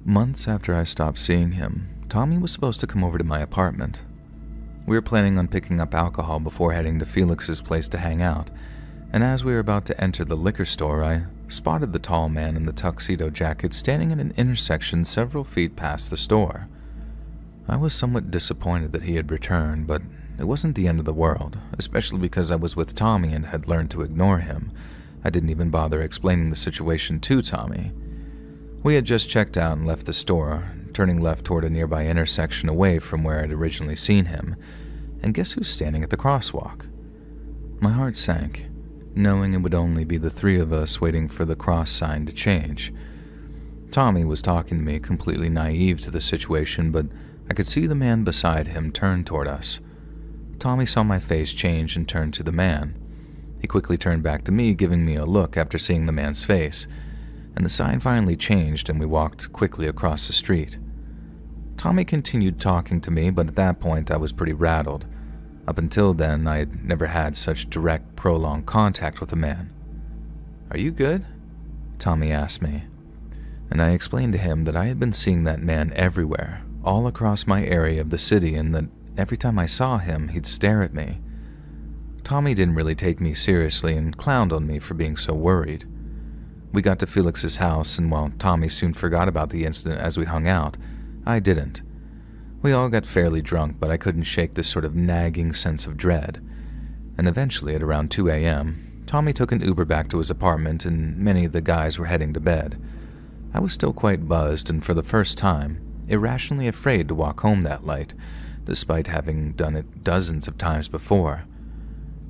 Months after I stopped seeing him, Tommy was supposed to come over to my apartment. We were planning on picking up alcohol before heading to Felix's place to hang out, and as we were about to enter the liquor store, I spotted the tall man in the tuxedo jacket standing at an intersection several feet past the store. I was somewhat disappointed that he had returned, but it wasn't the end of the world, especially because I was with Tommy and had learned to ignore him. I didn't even bother explaining the situation to Tommy. We had just checked out and left the store, turning left toward a nearby intersection away from where I'd originally seen him, and guess who's standing at the crosswalk? My heart sank, knowing it would only be the three of us waiting for the cross sign to change. Tommy was talking to me, completely naive to the situation, but I could see the man beside him turn toward us. Tommy saw my face change and turned to the man. He quickly turned back to me, giving me a look after seeing the man's face, and the sign finally changed and we walked quickly across the street. Tommy continued talking to me, but at that point I was pretty rattled. Up until then, I had never had such direct, prolonged contact with a man. "Are you good?" Tommy asked me, and I explained to him that I had been seeing that man everywhere, all across my area of the city, and that every time I saw him, he'd stare at me. Tommy didn't really take me seriously and clowned on me for being so worried. We got to Felix's house, and while Tommy soon forgot about the incident as we hung out, I didn't. We all got fairly drunk, but I couldn't shake this sort of nagging sense of dread. And eventually, at around 2 a.m., Tommy took an Uber back to his apartment, and many of the guys were heading to bed. I was still quite buzzed, and for the first time, irrationally afraid to walk home that late, despite having done it dozens of times before.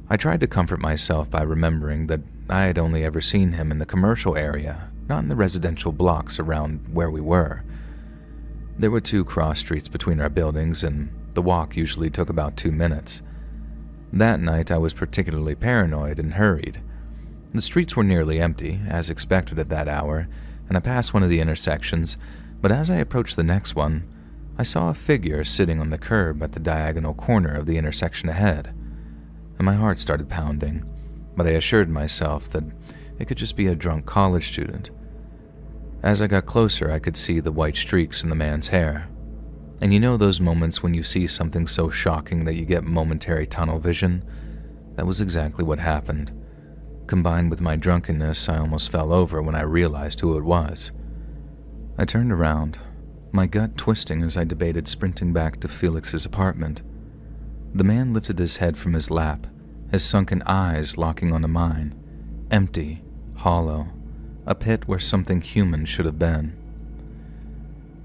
I tried to comfort myself by remembering that I had only ever seen him in the commercial area, not in the residential blocks around where we were. There were 2 cross streets between our buildings, and the walk usually took about 2 minutes. That night I was particularly paranoid and hurried. The streets were nearly empty, as expected at that hour, and I passed one of the intersections, but as I approached the next one, I saw a figure sitting on the curb at the diagonal corner of the intersection ahead, and my heart started pounding, but I assured myself that it could just be a drunk college student. As I got closer, I could see the white streaks in the man's hair. And you know those moments when you see something so shocking that you get momentary tunnel vision? That was exactly what happened. Combined with my drunkenness, I almost fell over when I realized who it was. I turned around, my gut twisting as I debated sprinting back to Felix's apartment. The man lifted his head from his lap, his sunken eyes locking onto mine, empty, hollow, a pit where something human should have been.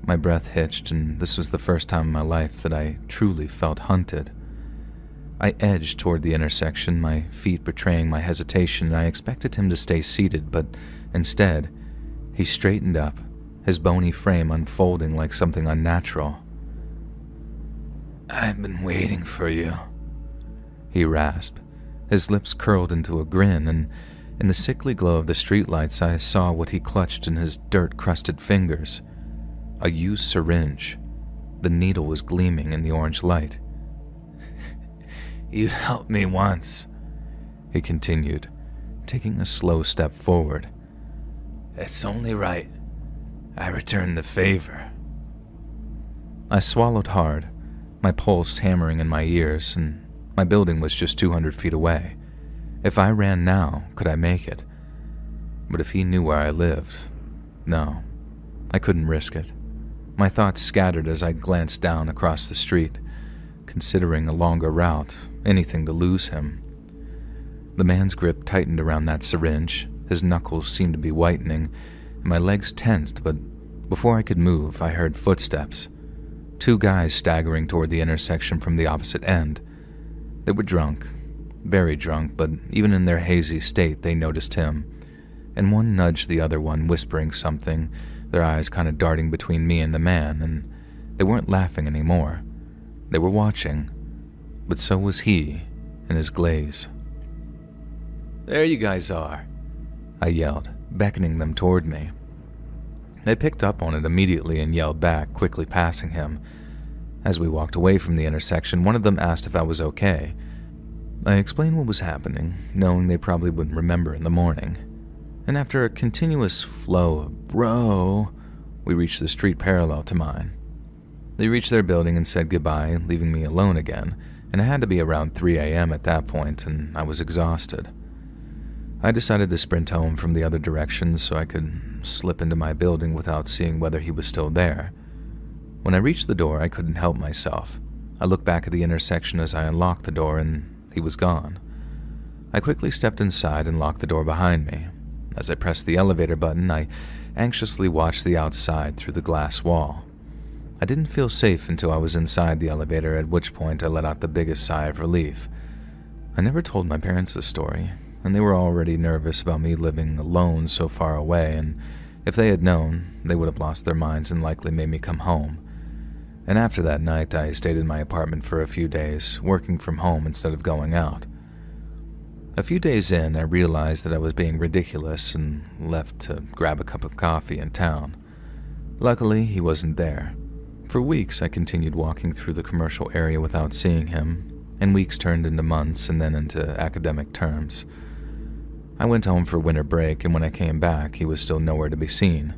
My breath hitched, and this was the first time in my life that I truly felt hunted. I edged toward the intersection, my feet betraying my hesitation, and I expected him to stay seated, but instead, he straightened up, his bony frame unfolding like something unnatural. "I've been waiting for you," he rasped, his lips curled into a grin, and in the sickly glow of the streetlights I saw what he clutched in his dirt-crusted fingers. A used syringe. The needle was gleaming in the orange light. "You helped me once," he continued, taking a slow step forward. "It's only right I return the favor." I swallowed hard, my pulse hammering in my ears, and my building was just 200 feet away. If I ran now, could I make it? But if he knew where I lived, no, I couldn't risk it. My thoughts scattered as I glanced down across the street, considering a longer route, anything to lose him. The man's grip tightened around that syringe, his knuckles seemed to be whitening, and my legs tensed, but before I could move, I heard footsteps. 2 guys staggering toward the intersection from the opposite end. They were drunk, very drunk, but even in their hazy state, they noticed him, and one nudged the other one, whispering something, their eyes kind of darting between me and the man, and they weren't laughing anymore. They were watching, but so was he in his glaze. "There you guys are," I yelled, beckoning them toward me. They picked up on it immediately and yelled back, quickly passing him. As we walked away from the intersection, one of them asked if I was okay. I explained what was happening, knowing they probably wouldn't remember in the morning. And after a continuous flow of "bro," we reached the street parallel to mine. They reached their building and said goodbye, leaving me alone again, and it had to be around 3 a.m. at that point, and I was exhausted. I decided to sprint home from the other direction so I could slip into my building without seeing whether he was still there. When I reached the door, I couldn't help myself. I looked back at the intersection as I unlocked the door, and he was gone. I quickly stepped inside and locked the door behind me. As I pressed the elevator button, I anxiously watched the outside through the glass wall. I didn't feel safe until I was inside the elevator, at which point I let out the biggest sigh of relief. I never told my parents this story, and they were already nervous about me living alone so far away, and if they had known, they would have lost their minds and likely made me come home. And after that night, I stayed in my apartment for a few days, working from home instead of going out. A few days in, I realized that I was being ridiculous and left to grab a cup of coffee in town. Luckily, he wasn't there. For weeks, I continued walking through the commercial area without seeing him, and weeks turned into months and then into academic terms. I went home for winter break, and when I came back, he was still nowhere to be seen.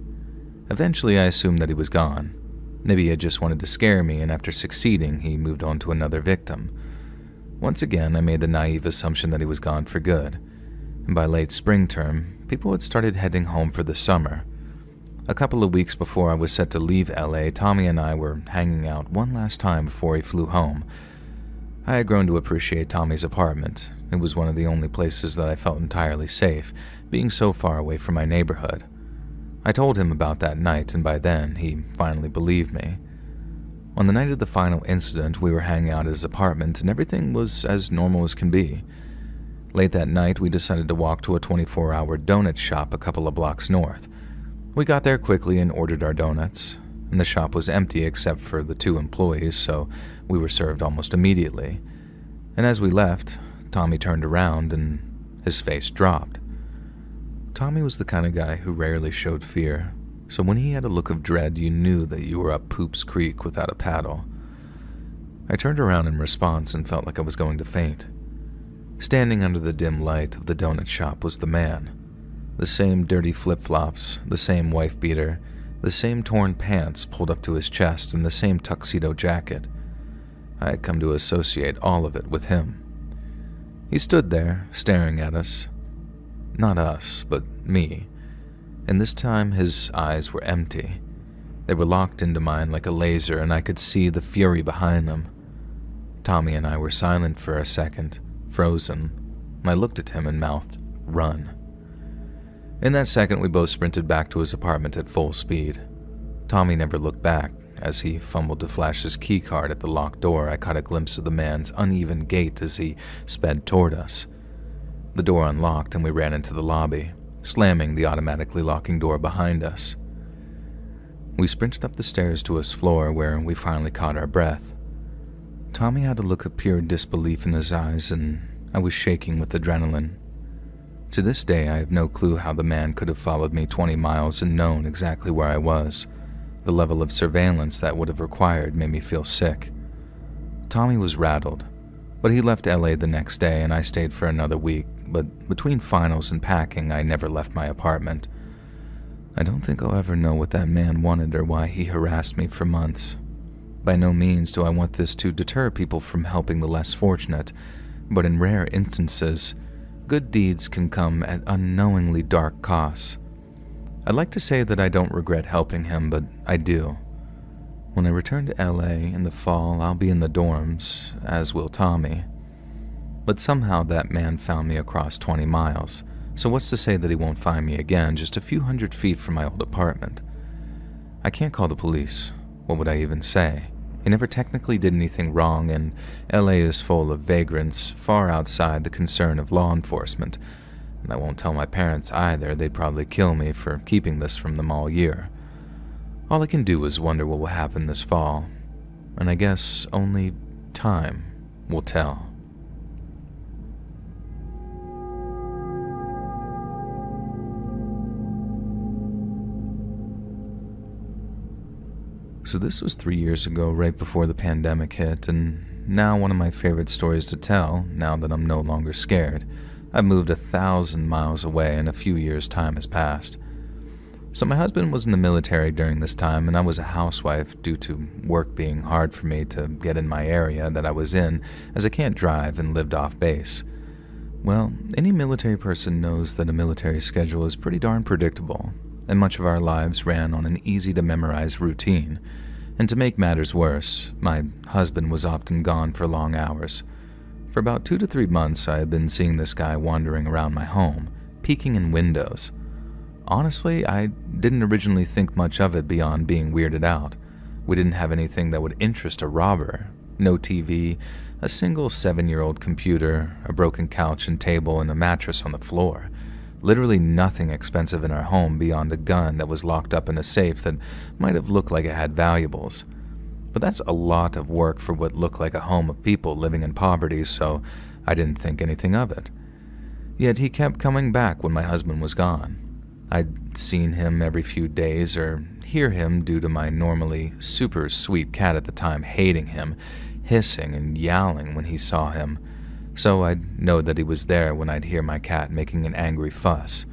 Eventually, I assumed that he was gone. Maybe he had just wanted to scare me, and after succeeding, he moved on to another victim. Once again, I made the naive assumption that he was gone for good, and by late spring term, people had started heading home for the summer. A couple of weeks before I was set to leave LA, Tommy and I were hanging out one last time before he flew home. I had grown to appreciate Tommy's apartment. It was one of the only places that I felt entirely safe, being so far away from my neighborhood. I told him about that night, and by then, he finally believed me. On the night of the final incident, we were hanging out at his apartment, and everything was as normal as can be. Late that night, we decided to walk to a 24-hour donut shop a couple of blocks north. We got there quickly and ordered our donuts, and the shop was empty except for the 2 employees, so we were served almost immediately. And as we left, Tommy turned around and his face dropped. Tommy was the kind of guy who rarely showed fear, so when he had a look of dread, you knew that you were up Poops Creek without a paddle. I turned around in response and felt like I was going to faint. Standing under the dim light of the donut shop was the man. The same dirty flip-flops, the same wife-beater, the same torn pants pulled up to his chest, and the same tuxedo jacket. I had come to associate all of it with him. He stood there, staring at us. Not us, but me. And this time his eyes were empty. They were locked into mine like a laser, and I could see the fury behind them. Tommy and I were silent for a second, frozen. I looked at him and mouthed, "Run." In that second, we both sprinted back to his apartment at full speed. Tommy never looked back. As he fumbled to flash his keycard at the locked door, I caught a glimpse of the man's uneven gait as he sped toward us. The door unlocked and we ran into the lobby, slamming the automatically locking door behind us. We sprinted up the stairs to his floor where we finally caught our breath. Tommy had a look of pure disbelief in his eyes, and I was shaking with adrenaline. To this day, I have no clue how the man could have followed me 20 miles and known exactly where I was. The level of surveillance that would have required made me feel sick. Tommy was rattled, but he left LA the next day and I stayed for another week, but between finals and packing, I never left my apartment. I don't think I'll ever know what that man wanted or why he harassed me for months. By no means do I want this to deter people from helping the less fortunate, but in rare instances, good deeds can come at unknowingly dark costs. I'd like to say that I don't regret helping him, but I do. When I return to LA in the fall, I'll be in the dorms, as will Tommy. But somehow that man found me across 20 miles, so what's to say that he won't find me again just a few hundred feet from my old apartment? I can't call the police. What would I even say? He never technically did anything wrong, and LA is full of vagrants far outside the concern of law enforcement. And I won't tell my parents either. They'd probably kill me for keeping this from them all year. All I can do is wonder what will happen this fall, and I guess only time will tell. So this was 3 years ago, right before the pandemic hit, and now one of my favorite stories to tell, now that I'm no longer scared. I've moved 1,000 miles away and a few years' time has passed. So my husband was in the military during this time, and I was a housewife due to work being hard for me to get in my area that I was in, as I can't drive and lived off base. Well, any military person knows that a military schedule is pretty darn predictable, and much of our lives ran on an easy-to-memorize routine. And to make matters worse, my husband was often gone for long hours. For about 2 to 3 months, I had been seeing this guy wandering around my home, peeking in windows. Honestly, I didn't originally think much of it beyond being weirded out. We didn't have anything that would interest a robber. No TV, a single 7-year-old computer, a broken couch and table, and a mattress on the floor. Literally nothing expensive in our home beyond a gun that was locked up in a safe that might have looked like it had valuables. But that's a lot of work for what looked like a home of people living in poverty, so I didn't think anything of it. Yet he kept coming back when my husband was gone. I'd seen him every few days or hear him due to my normally super sweet cat at the time hating him, hissing and yowling when he saw him. So I'd know that he was there when I'd hear my cat making an angry fuss.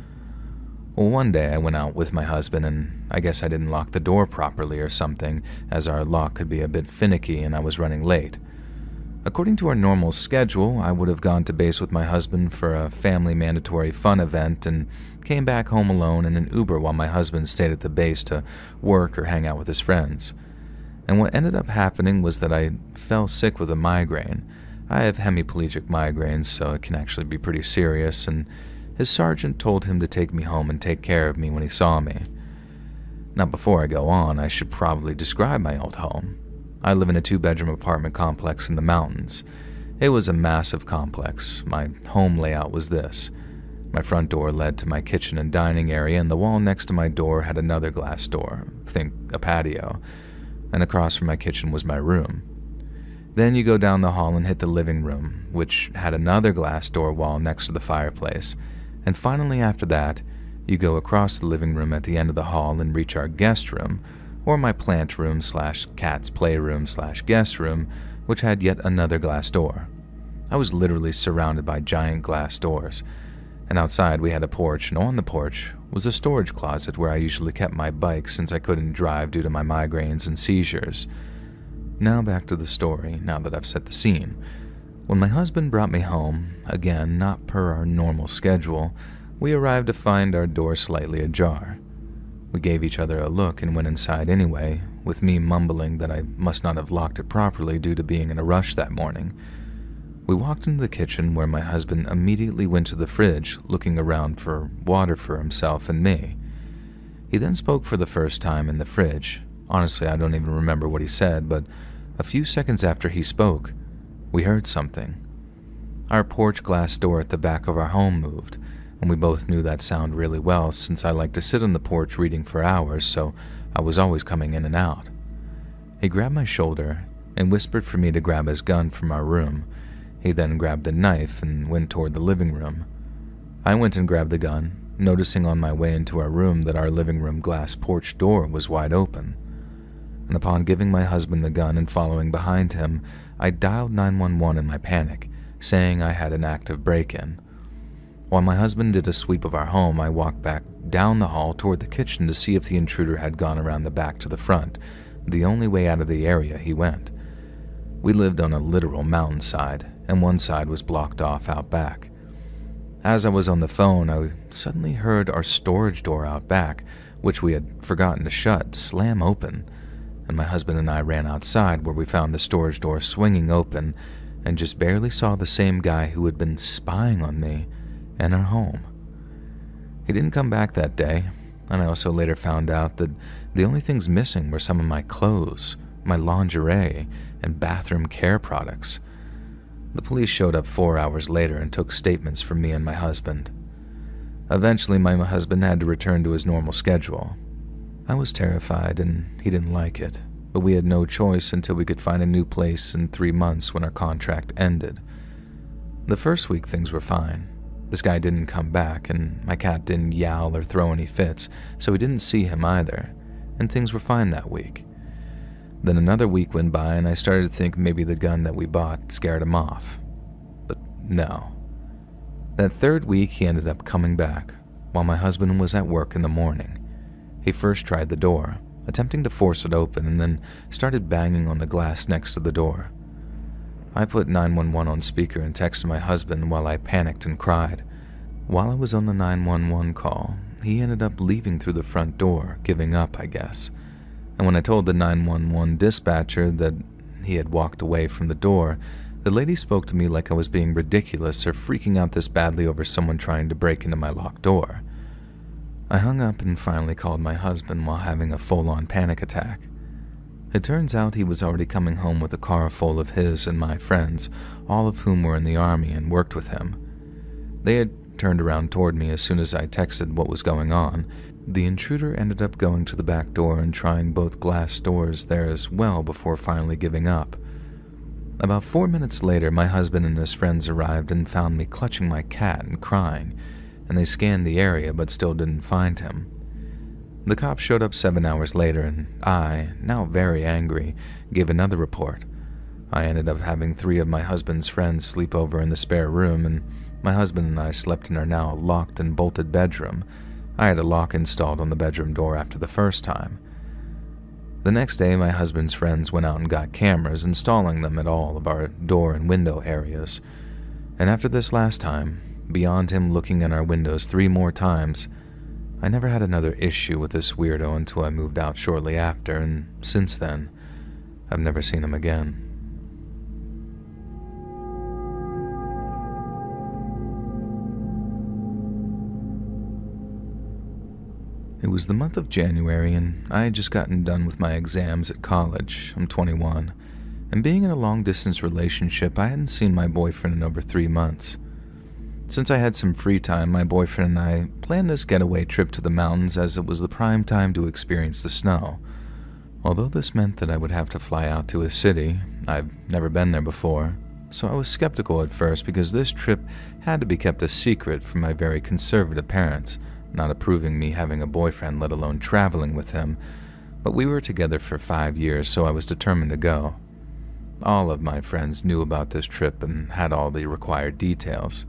Well, one day I went out with my husband, and I guess I didn't lock the door properly or something, as our lock could be a bit finicky and I was running late. According to our normal schedule, I would have gone to base with my husband for a family mandatory fun event and came back home alone in an Uber while my husband stayed at the base to work or hang out with his friends. And what ended up happening was that I fell sick with a migraine. I have hemiplegic migraines, so it can actually be pretty serious, and his sergeant told him to take me home and take care of me when he saw me. Now, before I go on, I should probably describe my old home. I live in a 2-bedroom apartment complex in the mountains. It was a massive complex. My home layout was this. My front door led to my kitchen and dining area, and the wall next to my door had another glass door, think a patio, and across from my kitchen was my room. Then you go down the hall and hit the living room, which had another glass door wall next to the fireplace, and finally after that, you go across the living room at the end of the hall and reach our guest room, or my plant room / cat's playroom / guest room, which had yet another glass door. I was literally surrounded by giant glass doors, and outside we had a porch, and on the porch was a storage closet where I usually kept my bike since I couldn't drive due to my migraines and seizures. Now back to the story, now that I've set the scene. When my husband brought me home, again not per our normal schedule, we arrived to find our door slightly ajar. We gave each other a look and went inside anyway, with me mumbling that I must not have locked it properly due to being in a rush that morning. We walked into the kitchen where my husband immediately went to the fridge, looking around for water for himself and me. He then spoke for the first time in the fridge. Honestly, I don't even remember what he said, but a few seconds after he spoke, we heard something. Our porch glass door at the back of our home moved, and we both knew that sound really well since I like to sit on the porch reading for hours, so I was always coming in and out. He grabbed my shoulder and whispered for me to grab his gun from our room. He then grabbed a knife and went toward the living room. I went and grabbed the gun, noticing on my way into our room that our living room glass porch door was wide open. And upon giving my husband the gun and following behind him, I dialed 911 in my panic, saying I had an active break-in. While my husband did a sweep of our home, I walked back down the hall toward the kitchen to see if the intruder had gone around the back to the front, the only way out of the area he went. We lived on a literal mountainside, and one side was blocked off out back. As I was on the phone, I suddenly heard our storage door out back, which we had forgotten to shut, slam open, and my husband and I ran outside where we found the storage door swinging open and just barely saw the same guy who had been spying on me and our home. He didn't come back that day, and I also later found out that the only things missing were some of my clothes, my lingerie, and bathroom care products. The police showed up 4 hours later and took statements from me and my husband. Eventually, my husband had to return to his normal schedule. I was terrified and he didn't like it, but we had no choice until we could find a new place in 3 months when our contract ended. The first week things were fine. This guy didn't come back, and my cat didn't yowl or throw any fits, so we didn't see him either, and things were fine that week. Then another week went by, and I started to think maybe the gun that we bought scared him off. But no. That third week, he ended up coming back, while my husband was at work in the morning. He first tried the door, attempting to force it open, and then started banging on the glass next to the door. I put 911 on speaker and texted my husband while I panicked and cried. While I was on the 911 call, he ended up leaving through the front door, giving up, I guess. And when I told the 911 dispatcher that he had walked away from the door, the lady spoke to me like I was being ridiculous or freaking out this badly over someone trying to break into my locked door. I hung up and finally called my husband while having a full-on panic attack. It turns out he was already coming home with a car full of his and my friends, all of whom were in the army and worked with him. They had turned around toward me as soon as I texted what was going on. The intruder ended up going to the back door and trying both glass doors there as well before finally giving up. About 4 minutes later, my husband and his friends arrived and found me clutching my cat and crying, and they scanned the area but still didn't find him. The cops showed up 7 hours later, and I, now very angry, gave another report. I ended up having 3 of my husband's friends sleep over in the spare room, and my husband and I slept in our now locked and bolted bedroom. I had a lock installed on the bedroom door after the first time. The next day, my husband's friends went out and got cameras, installing them at all of our door and window areas. And after this last time, beyond him looking in our windows 3 more times, I never had another issue with this weirdo until I moved out shortly after, and since then, I've never seen him again. It was the month of January, and I had just gotten done with my exams at college. I'm 21, and being in a long-distance relationship, I hadn't seen my boyfriend in over 3 months. Since I had some free time, my boyfriend and I planned this getaway trip to the mountains as it was the prime time to experience the snow. Although this meant that I would have to fly out to a city, I've never been there before, so I was skeptical at first because this trip had to be kept a secret from my very conservative parents, not approving me having a boyfriend, let alone traveling with him. But we were together for 5 years, so I was determined to go. All of my friends knew about this trip and had all the required details.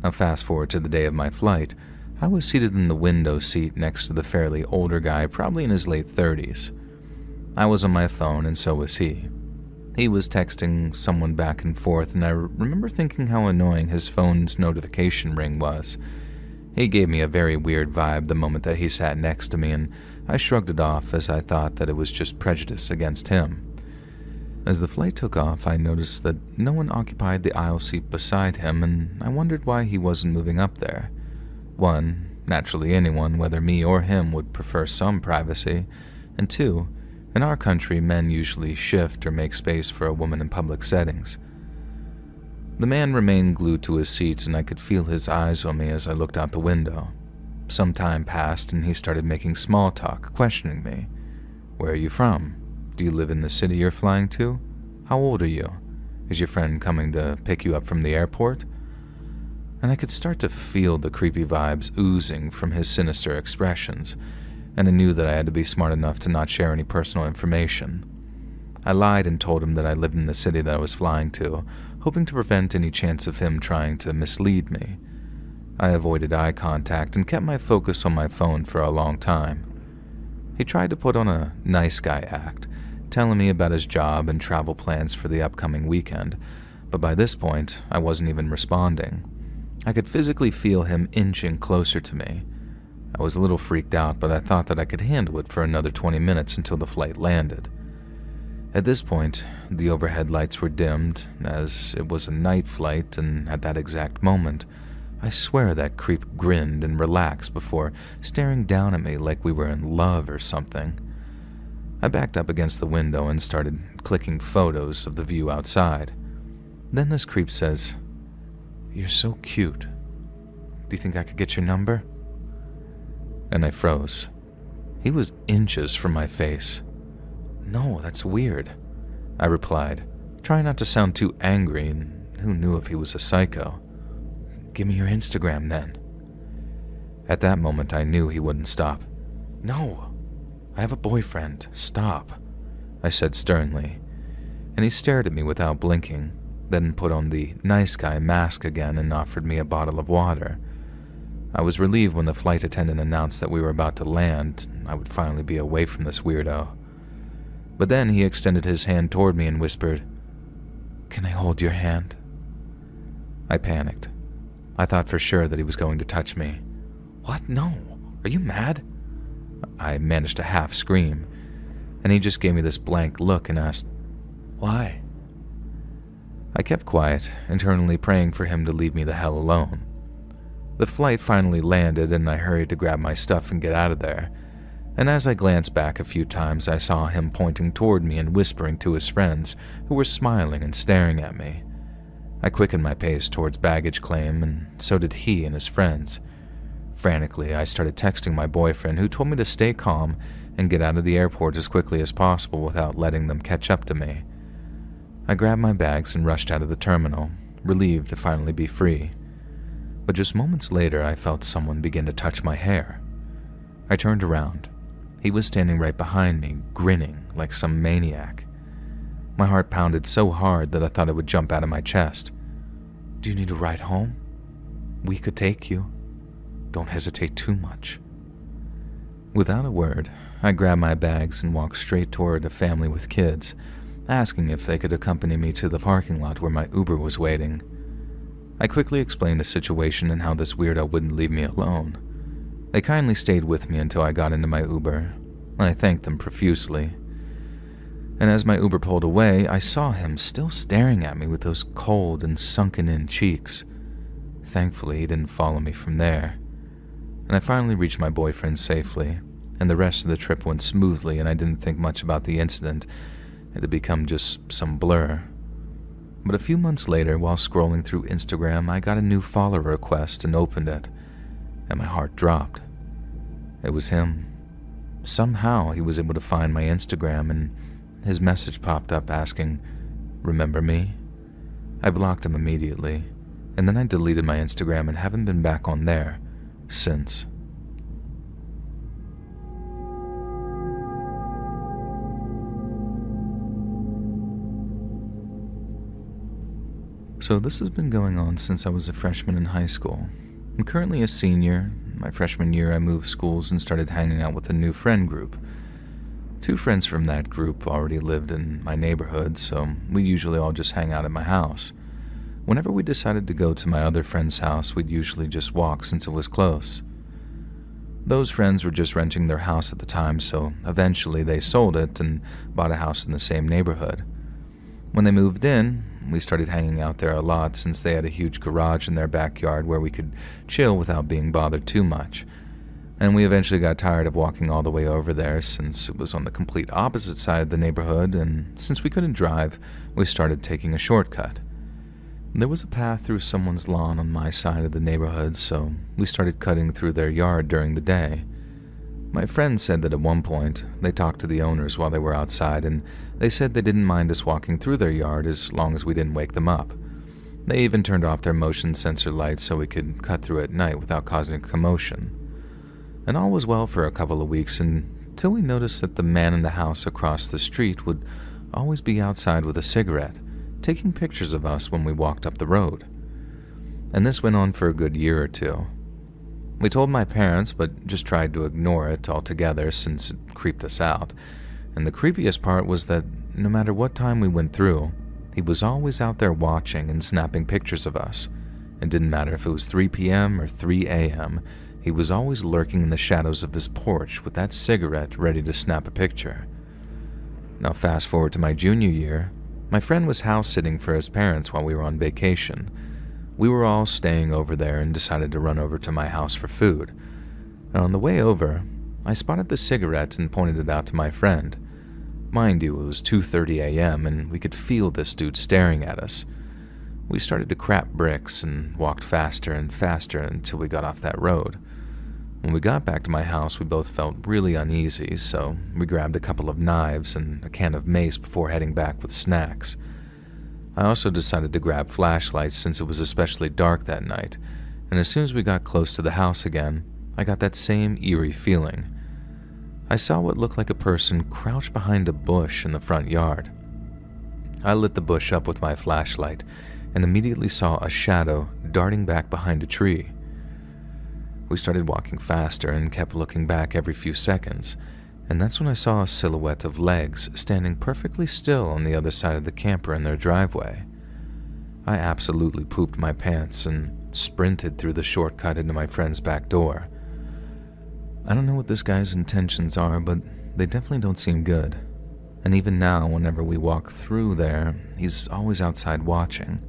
Now fast forward to the day of my flight. I was seated in the window seat next to the fairly older guy, probably in his late 30s. I was on my phone and so was he. He was texting someone back and forth, and I remember thinking how annoying his phone's notification ring was. He gave me a very weird vibe the moment that he sat next to me, and I shrugged it off as I thought that it was just prejudice against him. As the flight took off, I noticed that no one occupied the aisle seat beside him, and I wondered why he wasn't moving up there. One, naturally anyone, whether me or him, would prefer some privacy, and two, in our country, men usually shift or make space for a woman in public settings. The man remained glued to his seat, and I could feel his eyes on me as I looked out the window. Some time passed, and he started making small talk, questioning me. "Where are you from? Do you live in the city you're flying to? How old are you? Is your friend coming to pick you up from the airport?" And I could start to feel the creepy vibes oozing from his sinister expressions, and I knew that I had to be smart enough to not share any personal information. I lied and told him that I lived in the city that I was flying to, hoping to prevent any chance of him trying to mislead me. I avoided eye contact and kept my focus on my phone for a long time. He tried to put on a nice guy act, telling me about his job and travel plans for the upcoming weekend, but by this point, I wasn't even responding. I could physically feel him inching closer to me. I was a little freaked out, but I thought that I could handle it for another 20 minutes until the flight landed. At this point, the overhead lights were dimmed, as it was a night flight, and at that exact moment, I swear that creep grinned and relaxed before staring down at me like we were in love or something. I backed up against the window and started clicking photos of the view outside. Then this creep says, "You're so cute. Do you think I could get your number?" And I froze. He was inches from my face. "No, that's weird," I replied, trying not to sound too angry, and who knew if he was a psycho. "Give me your Instagram then." At that moment, I knew he wouldn't stop. "No, I have a boyfriend. Stop," I said sternly, and he stared at me without blinking, then put on the nice guy mask again and offered me a bottle of water. I was relieved when the flight attendant announced that we were about to land. I would finally be away from this weirdo. But then he extended his hand toward me and whispered, "Can I hold your hand?" I panicked. I thought for sure that he was going to touch me. "What? No. Are you mad?" I managed to half scream, and he just gave me this blank look and asked, "Why?" I kept quiet, internally praying for him to leave me the hell alone. The flight finally landed, and I hurried to grab my stuff and get out of there. And as I glanced back a few times, I saw him pointing toward me and whispering to his friends, who were smiling and staring at me. I quickened my pace towards baggage claim, and so did he and his friends. Frantically, I started texting my boyfriend, who told me to stay calm and get out of the airport as quickly as possible without letting them catch up to me. I grabbed my bags and rushed out of the terminal, relieved to finally be free. But just moments later, I felt someone begin to touch my hair. I turned around. He was standing right behind me, grinning like some maniac. My heart pounded so hard that I thought it would jump out of my chest. "Do you need a ride home? We could take you. Don't hesitate too much." Without a word, I grabbed my bags and walked straight toward a family with kids, asking if they could accompany me to the parking lot where my Uber was waiting. I quickly explained the situation and how this weirdo wouldn't leave me alone. They kindly stayed with me until I got into my Uber, and I thanked them profusely. And as my Uber pulled away, I saw him still staring at me with those cold and sunken-in cheeks. Thankfully, he didn't follow me from there. And I finally reached my boyfriend safely, and the rest of the trip went smoothly, and I didn't think much about the incident. It had become just some blur. But a few months later, while scrolling through Instagram, I got a new follower request and opened it, and my heart dropped. It was him. Somehow he was able to find my Instagram, and his message popped up asking, "Remember me?" I blocked him immediately, and then I deleted my Instagram and haven't been back on there since. So this has been going on since I was a freshman in high school. I'm currently a senior. My freshman year, I moved schools and started hanging out with a new friend group. 2 friends from that group already lived in my neighborhood, so we usually all just hang out at my house. Whenever we decided to go to my other friend's house, we'd usually just walk since it was close. Those friends were just renting their house at the time, so eventually they sold it and bought a house in the same neighborhood. When they moved in, we started hanging out there a lot since they had a huge garage in their backyard where we could chill without being bothered too much. And we eventually got tired of walking all the way over there since it was on the complete opposite side of the neighborhood, and since we couldn't drive, we started taking a shortcut. There was a path through someone's lawn on my side of the neighborhood, so we started cutting through their yard during the day. My friend said that at one point, they talked to the owners while they were outside, and they said they didn't mind us walking through their yard as long as we didn't wake them up. They even turned off their motion sensor lights so we could cut through at night without causing a commotion. And all was well for a couple of weeks until we noticed that the man in the house across the street would always be outside with a cigarette, taking pictures of us when we walked up the road. And this went on for a good year or 2. We told my parents, but just tried to ignore it altogether since it creeped us out. And the creepiest part was that no matter what time we went through, he was always out there watching and snapping pictures of us. It didn't matter if it was 3 p.m. or 3 a.m., he was always lurking in the shadows of his porch with that cigarette ready to snap a picture. Now fast forward to my junior year, my friend was house-sitting for his parents while we were on vacation. We were all staying over there and decided to run over to my house for food. And on the way over, I spotted the cigarette and pointed it out to my friend. Mind you, it was 2:30 a.m. and we could feel this dude staring at us. We started to crap bricks and walked faster and faster until we got off that road. When we got back to my house, we both felt really uneasy, so we grabbed a couple of knives and a can of mace before heading back with snacks. I also decided to grab flashlights since it was especially dark that night, and as soon as we got close to the house again, I got that same eerie feeling. I saw what looked like a person crouched behind a bush in the front yard. I lit the bush up with my flashlight and immediately saw a shadow darting back behind a tree. We started walking faster and kept looking back every few seconds, and that's when I saw a silhouette of legs standing perfectly still on the other side of the camper in their driveway. I absolutely pooped my pants and sprinted through the shortcut into my friend's back door. I don't know what this guy's intentions are, but they definitely don't seem good. And even now, whenever we walk through there, he's always outside watching.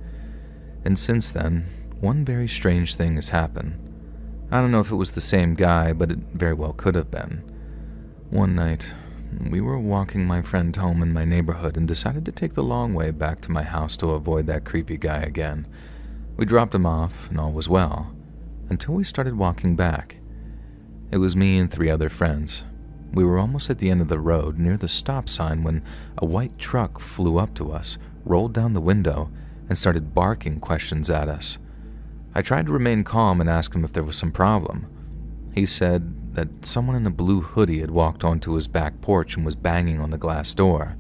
And since then, one very strange thing has happened. I don't know if it was the same guy, but it very well could have been. One night, we were walking my friend home in my neighborhood and decided to take the long way back to my house to avoid that creepy guy again. We dropped him off, and all was well, until we started walking back. It was me and 3 other friends. We were almost at the end of the road, near the stop sign, when a white truck flew up to us, rolled down the window, and started barking questions at us. I tried to remain calm and ask him if there was some problem. He said that someone in a blue hoodie had walked onto his back porch and was banging on the glass door.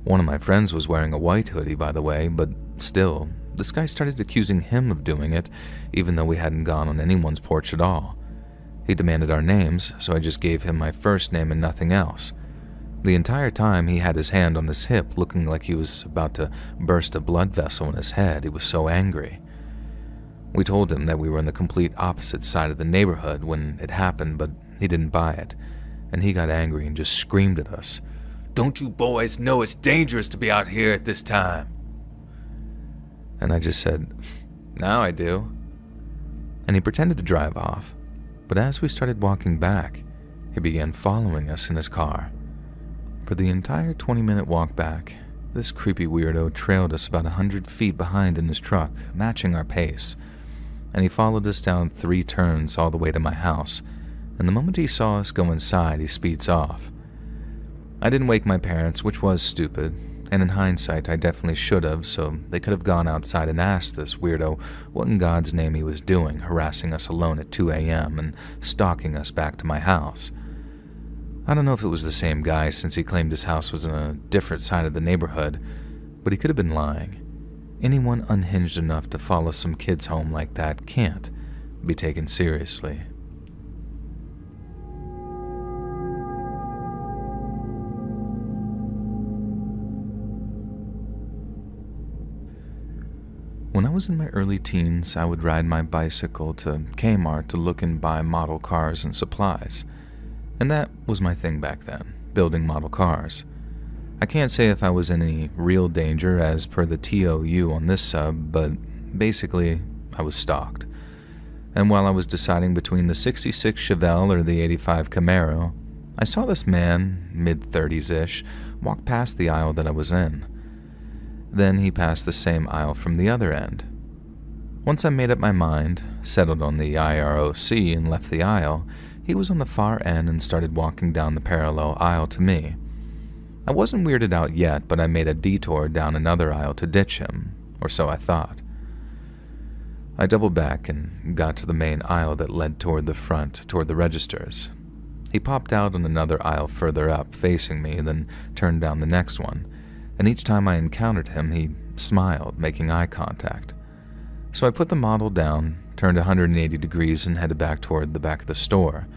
One of my friends was wearing a white hoodie, by the way, but still, this guy started accusing him of doing it, even though we hadn't gone on anyone's porch at all. He demanded our names, so I just gave him my first name and nothing else. The entire time he had his hand on his hip, looking like he was about to burst a blood vessel in his head. He was so angry. We told him that we were on the complete opposite side of the neighborhood when it happened, but he didn't buy it, and he got angry and just screamed at us, "Don't you boys know it's dangerous to be out here at this time?" And I just said, "Now I do." And he pretended to drive off, but as we started walking back, he began following us in his car. For the entire 20-minute walk back, This creepy weirdo trailed us about 100 feet behind in his truck, matching our pace, and he followed us down 3 turns all the way to my house, and the moment he saw us go inside, he speeds off. I didn't wake my parents, which was stupid, and in hindsight I definitely should have, so they could have gone outside and asked this weirdo what in God's name he was doing, harassing us alone at 2 a.m. and stalking us back to my house. I don't know if it was the same guy since he claimed his house was in a different side of the neighborhood, but he could have been lying. Anyone unhinged enough to follow some kids home like that can't be taken seriously. When I was in my early teens, I would ride my bicycle to Kmart to look and buy model cars and supplies. And that was my thing back then, building model cars. I can't say if I was in any real danger as per the TOU on this sub, but basically, I was stalked. And while I was deciding between the 66 Chevelle or the 85 Camaro, I saw this man, mid-30s-ish, walk past the aisle that I was in. Then he passed the same aisle from the other end. Once I made up my mind, settled on the IROC, and left the aisle, he was on the far end and started walking down the parallel aisle to me. I wasn't weirded out yet, but I made a detour down another aisle to ditch him, or so I thought. I doubled back and got to the main aisle that led toward the front, toward the registers. He popped out on another aisle further up, facing me, then turned down the next one, and each time I encountered him, he smiled, making eye contact. So I put the model down, turned 180 degrees, and headed back toward the back of the store.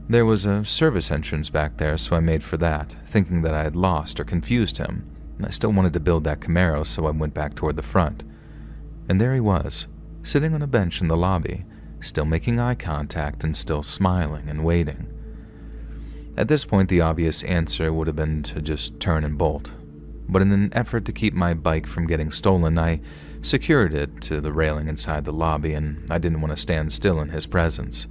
There was a service entrance back there, so I made for that, thinking that I had lost or confused him. I still wanted to build that Camaro, so I went back toward the front. And there he was, sitting on a bench in the lobby, still making eye contact and still smiling and waiting. At this point, the obvious answer would have been to just turn and bolt. But in an effort to keep my bike from getting stolen, I secured it to the railing inside the lobby, and I didn't want to stand still in his presence.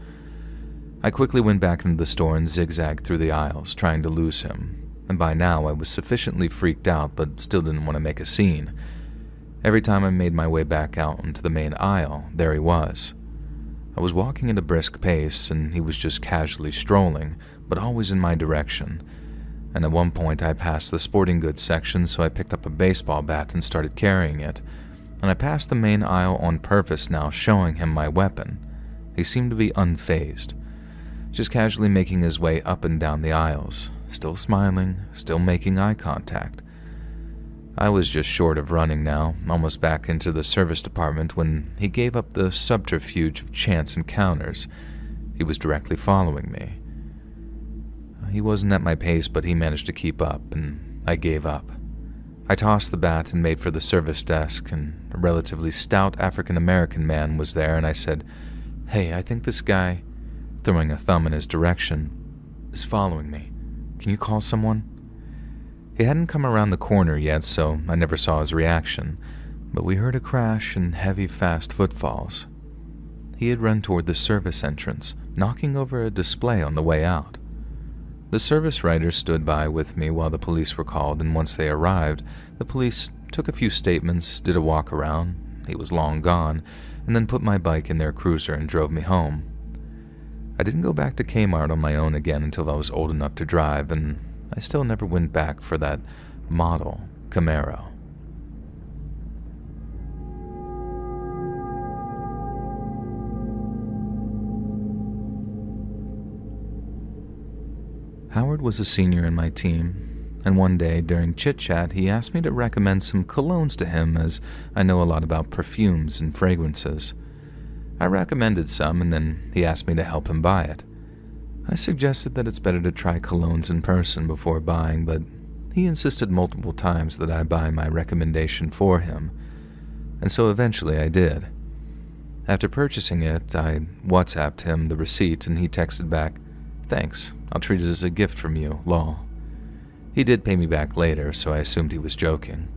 I quickly went back into the store and zigzagged through the aisles, trying to lose him, and by now I was sufficiently freaked out but still didn't want to make a scene. Every time I made my way back out into the main aisle, there he was. I was walking at a brisk pace, and he was just casually strolling, but always in my direction. And at one point I passed the sporting goods section, so I picked up a baseball bat and started carrying it. And I passed the main aisle on purpose now, showing him my weapon. He seemed to be unfazed, just casually making his way up and down the aisles, still smiling, still making eye contact. I was just short of running now, almost back into the service department, when he gave up the subterfuge of chance encounters. He was directly following me. He wasn't at my pace, but he managed to keep up, and I gave up. I tossed the bat and made for the service desk, and a relatively stout African-American man was there, and I said, "Hey, I think this guy," throwing a thumb in his direction, "is following me. Can you call someone?" He hadn't come around the corner yet, so I never saw his reaction, but we heard a crash and heavy, fast footfalls. He had run toward the service entrance, knocking over a display on the way out. The service writer stood by with me while the police were called, and once they arrived, the police took a few statements, did a walk around, he was long gone, and then put my bike in their cruiser and drove me home. I didn't go back to Kmart on my own again until I was old enough to drive, and I still never went back for that model Camaro. Howard was a senior in my team, and one day during chit-chat he asked me to recommend some colognes to him, as I know a lot about perfumes and fragrances. I recommended some, and then he asked me to help him buy it. I suggested that it's better to try colognes in person before buying, but he insisted multiple times that I buy my recommendation for him, and so eventually I did. After purchasing it, I WhatsApped him the receipt, and he texted back, "Thanks, I'll treat it as a gift from you, lol." He did pay me back later, so I assumed he was joking.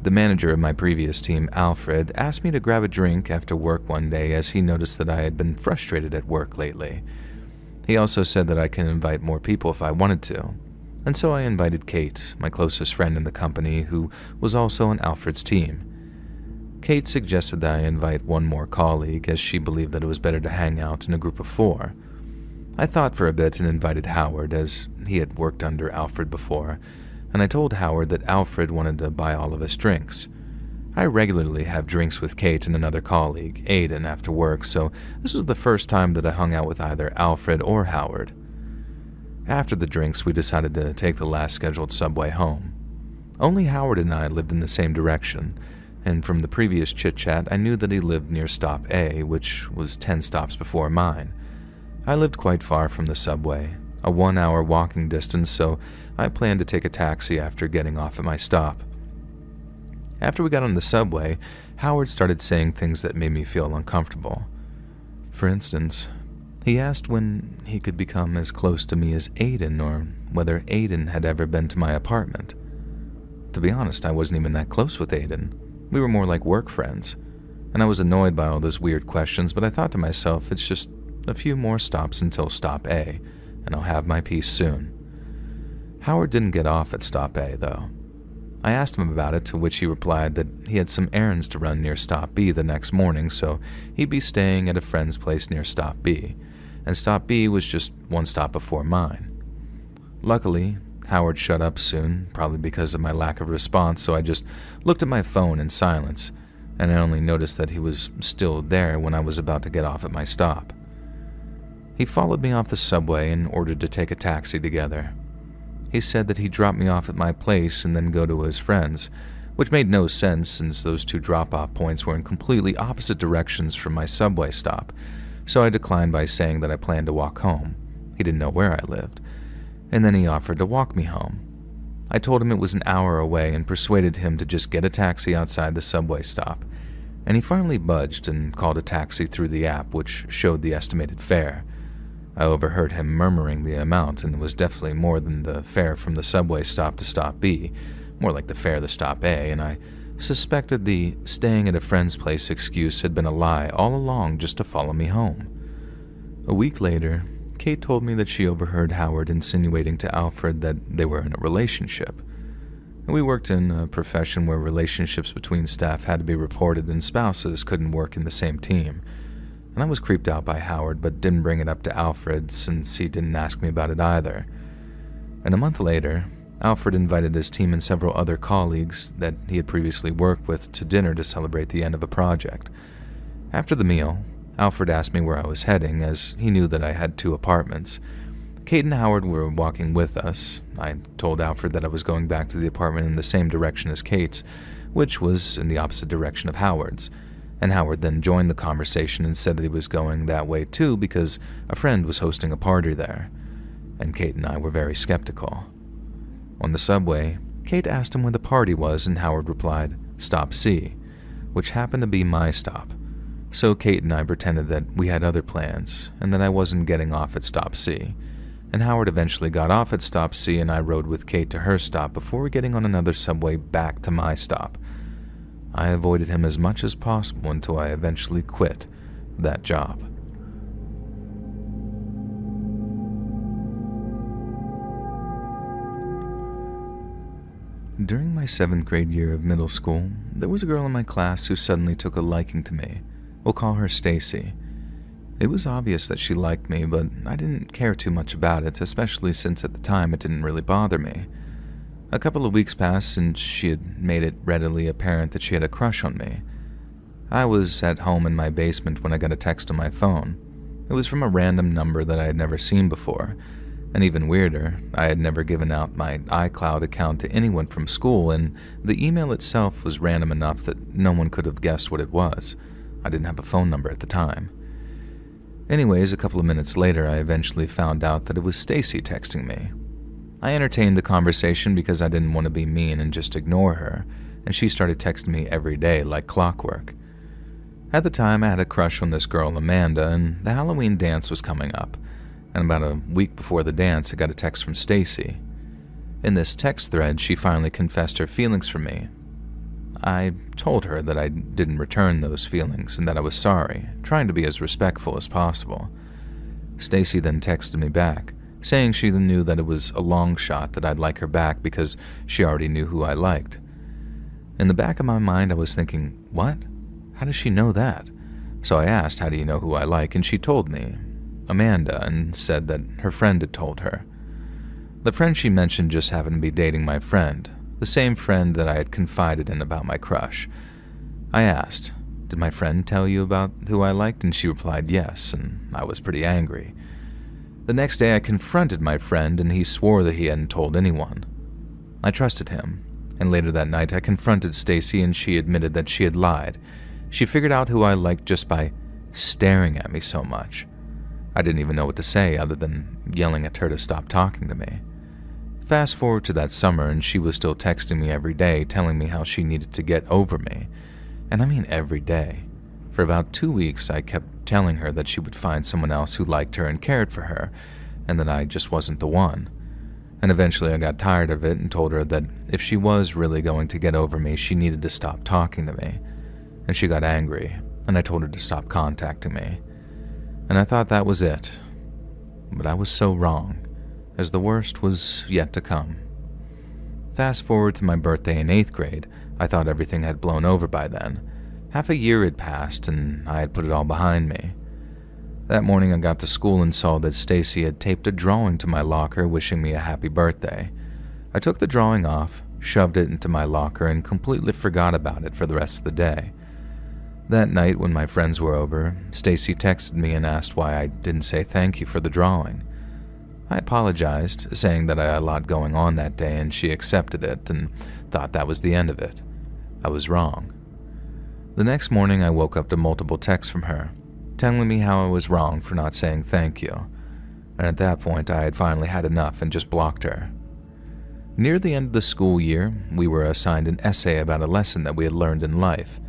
The manager of my previous team, Alfred, asked me to grab a drink after work one day as he noticed that I had been frustrated at work lately. He also said that I can invite more people if I wanted to. And so I invited Kate, my closest friend in the company, who was also on Alfred's team. Kate suggested that I invite one more colleague, as she believed that it was better to hang out in a group of 4. I thought for a bit and invited Howard, as he had worked under Alfred before, and I told Howard that Alfred wanted to buy all of us drinks. I regularly have drinks with Kate and another colleague, Aiden, after work, so this was the first time that I hung out with either Alfred or Howard. After the drinks, we decided to take the last scheduled subway home. Only Howard and I lived in the same direction, and from the previous chit-chat, I knew that he lived near Stop A, which was 10 stops before mine. I lived quite far from the subway, a 1-hour walking distance, so I planned to take a taxi after getting off at my stop. After we got on the subway, Howard started saying things that made me feel uncomfortable. For instance, he asked when he could become as close to me as Aiden, or whether Aiden had ever been to my apartment. To be honest, I wasn't even that close with Aiden. We were more like work friends, and I was annoyed by all those weird questions, but I thought to myself, it's just a few more stops until Stop A, and I'll have my peace soon. Howard didn't get off at Stop A, though. I asked him about it, to which he replied that he had some errands to run near Stop B the next morning, so he'd be staying at a friend's place near Stop B, and Stop B was just 1 stop before mine. Luckily, Howard shut up soon, probably because of my lack of response, so I just looked at my phone in silence, and I only noticed that he was still there when I was about to get off at my stop. He followed me off the subway and ordered to take a taxi together. He said that he'd drop me off at my place and then go to his friend's, which made no sense since those 2 drop-off points were in completely opposite directions from my subway stop, so I declined by saying that I planned to walk home. He didn't know where I lived, and then he offered to walk me home. I told him it was an hour away and persuaded him to just get a taxi outside the subway stop, and he finally budged and called a taxi through the app, which showed the estimated fare. I overheard him murmuring the amount, and it was definitely more than the fare from the subway stop to Stop B, more like the fare to Stop A, and I suspected the staying at a friend's place excuse had been a lie all along just to follow me home. A week later, Kate told me that she overheard Howard insinuating to Alfred that they were in a relationship. We worked in a profession where relationships between staff had to be reported and spouses couldn't work in the same team. And I was creeped out by Howard, but didn't bring it up to Alfred since he didn't ask me about it either. And a month later, Alfred invited his team and several other colleagues that he had previously worked with to dinner to celebrate the end of a project. After the meal, Alfred asked me where I was heading, as he knew that I had 2 apartments. Kate and Howard were walking with us. I told Alfred that I was going back to the apartment in the same direction as Kate's, which was in the opposite direction of Howard's. And Howard then joined the conversation and said that he was going that way too because a friend was hosting a party there, and Kate and I were very skeptical. On the subway, Kate asked him where the party was, and Howard replied, Stop C, which happened to be my stop. So Kate and I pretended that we had other plans, and that I wasn't getting off at Stop C, and Howard eventually got off at Stop C, and I rode with Kate to her stop before getting on another subway back to my stop. I avoided him as much as possible until I eventually quit that job. During my 7th grade year of middle school, there was a girl in my class who suddenly took a liking to me. We'll call her Stacy. It was obvious that she liked me, but I didn't care too much about it, especially since at the time it didn't really bother me. A couple of weeks passed and she had made it readily apparent that she had a crush on me. I was at home in my basement when I got a text on my phone. It was from a random number that I had never seen before, and even weirder, I had never given out my iCloud account to anyone from school, and the email itself was random enough that no one could have guessed what it was. I didn't have a phone number at the time. Anyways, a couple of minutes later, I eventually found out that it was Stacy texting me. I entertained the conversation because I didn't want to be mean and just ignore her, and she started texting me every day like clockwork. At the time, I had a crush on this girl, Amanda, and the Halloween dance was coming up, and about a week before the dance, I got a text from Stacy. In this text thread, she finally confessed her feelings for me. I told her that I didn't return those feelings and that I was sorry, trying to be as respectful as possible. Stacy then texted me back, saying she knew that it was a long shot that I'd like her back because she already knew who I liked. In the back of my mind, I was thinking, what? How does she know that? So I asked, how do you know who I like? And she told me, Amanda, and said that her friend had told her. The friend she mentioned just happened to be dating my friend, the same friend that I had confided in about my crush. I asked, did my friend tell you about who I liked? And she replied yes, and I was pretty angry. The next day I confronted my friend, and he swore that he hadn't told anyone. I trusted him, and later that night I confronted Stacy, and she admitted that she had lied. She figured out who I liked just by staring at me so much. I didn't even know what to say other than yelling at her to stop talking to me. Fast forward to that summer, and she was still texting me every day, telling me how she needed to get over me. And I mean every day. For about 2 weeks, I kept telling her that she would find someone else who liked her and cared for her, and that I just wasn't the one. And eventually I got tired of it and told her that if she was really going to get over me, she needed to stop talking to me. And she got angry, and I told her to stop contacting me. And I thought that was it. But I was so wrong, as the worst was yet to come. Fast forward to my birthday in 8th grade, I thought everything had blown over by then. Half a year had passed, and I had put it all behind me. That morning I got to school and saw that Stacy had taped a drawing to my locker wishing me a happy birthday. I took the drawing off, shoved it into my locker, and completely forgot about it for the rest of the day. That night, when my friends were over, Stacy texted me and asked why I didn't say thank you for the drawing. I apologized, saying that I had a lot going on that day, and she accepted it and thought that was the end of it. I was wrong. The next morning, I woke up to multiple texts from her, telling me how I was wrong for not saying thank you, and at that point, I had finally had enough and just blocked her. Near the end of the school year, we were assigned an essay about a lesson that we had learned in life.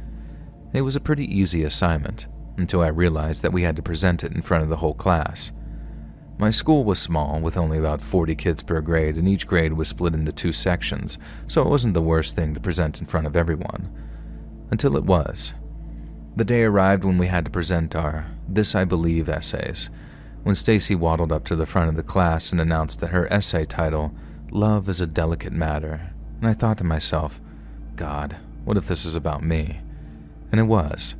It was a pretty easy assignment, until I realized that we had to present it in front of the whole class. My school was small, with only about 40 kids per grade, and each grade was split into 2 sections, so it wasn't the worst thing to present in front of everyone. Until it was. The day arrived when we had to present our This I Believe essays, when Stacy waddled up to the front of the class and announced that her essay title, Love is a Delicate Matter, and I thought to myself, God, what if this is about me? And it was.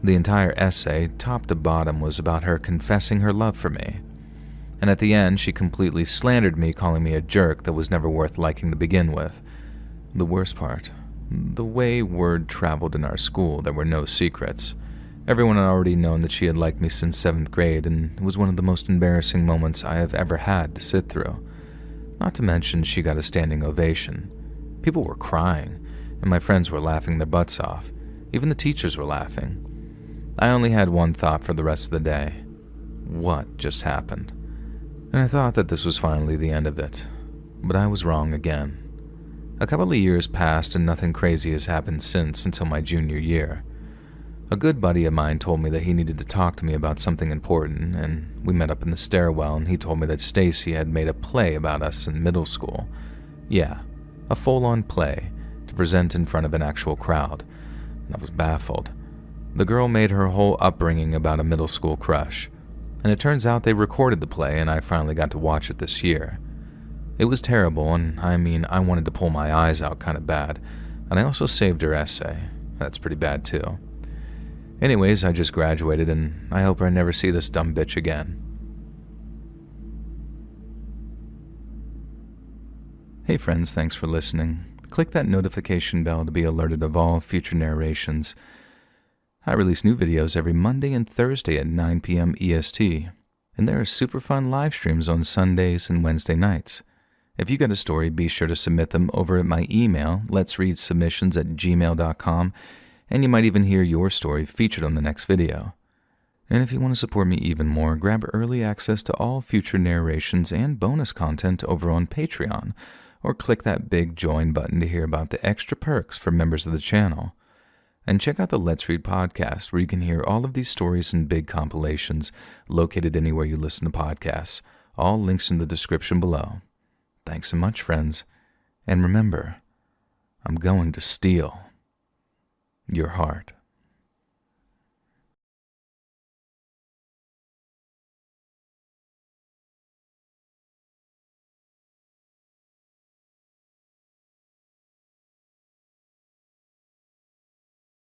The entire essay, top to bottom, was about her confessing her love for me. And at the end, she completely slandered me, calling me a jerk that was never worth liking to begin with. The worst part, the way word traveled in our school, there were no secrets. Everyone had already known that she had liked me since 7th grade, and it was one of the most embarrassing moments I have ever had to sit through. Not to mention, she got a standing ovation. People were crying, and my friends were laughing their butts off. Even the teachers were laughing. I only had one thought for the rest of the day. What just happened? And I thought that this was finally the end of it. But I was wrong again. A couple of years passed and nothing crazy has happened since until my junior year. A good buddy of mine told me that he needed to talk to me about something important, and we met up in the stairwell, and he told me that Stacy had made a play about us in middle school. Yeah, a full-on play to present in front of an actual crowd. And I was baffled. The girl made her whole upbringing about a middle school crush, and it turns out they recorded the play, and I finally got to watch it this year. It was terrible, and I wanted to pull my eyes out kind of bad, and I also saved her essay. That's pretty bad too. Anyways, I just graduated, and I hope I never see this dumb bitch again. Hey friends, thanks for listening. Click that notification bell to be alerted of all future narrations. I release new videos every Monday and Thursday at 9 p.m. EST, and there are super fun live streams on Sundays and Wednesday nights. If you got a story, be sure to submit them over at my email, letsreadsubmissions@gmail.com, and you might even hear your story featured on the next video. And if you want to support me even more, grab early access to all future narrations and bonus content over on Patreon, or click that big join button to hear about the extra perks for members of the channel. And check out the Let's Read podcast, where you can hear all of these stories in big compilations located anywhere you listen to podcasts. All links in the description below. Thanks so much, friends. And remember, I'm going to steal your heart.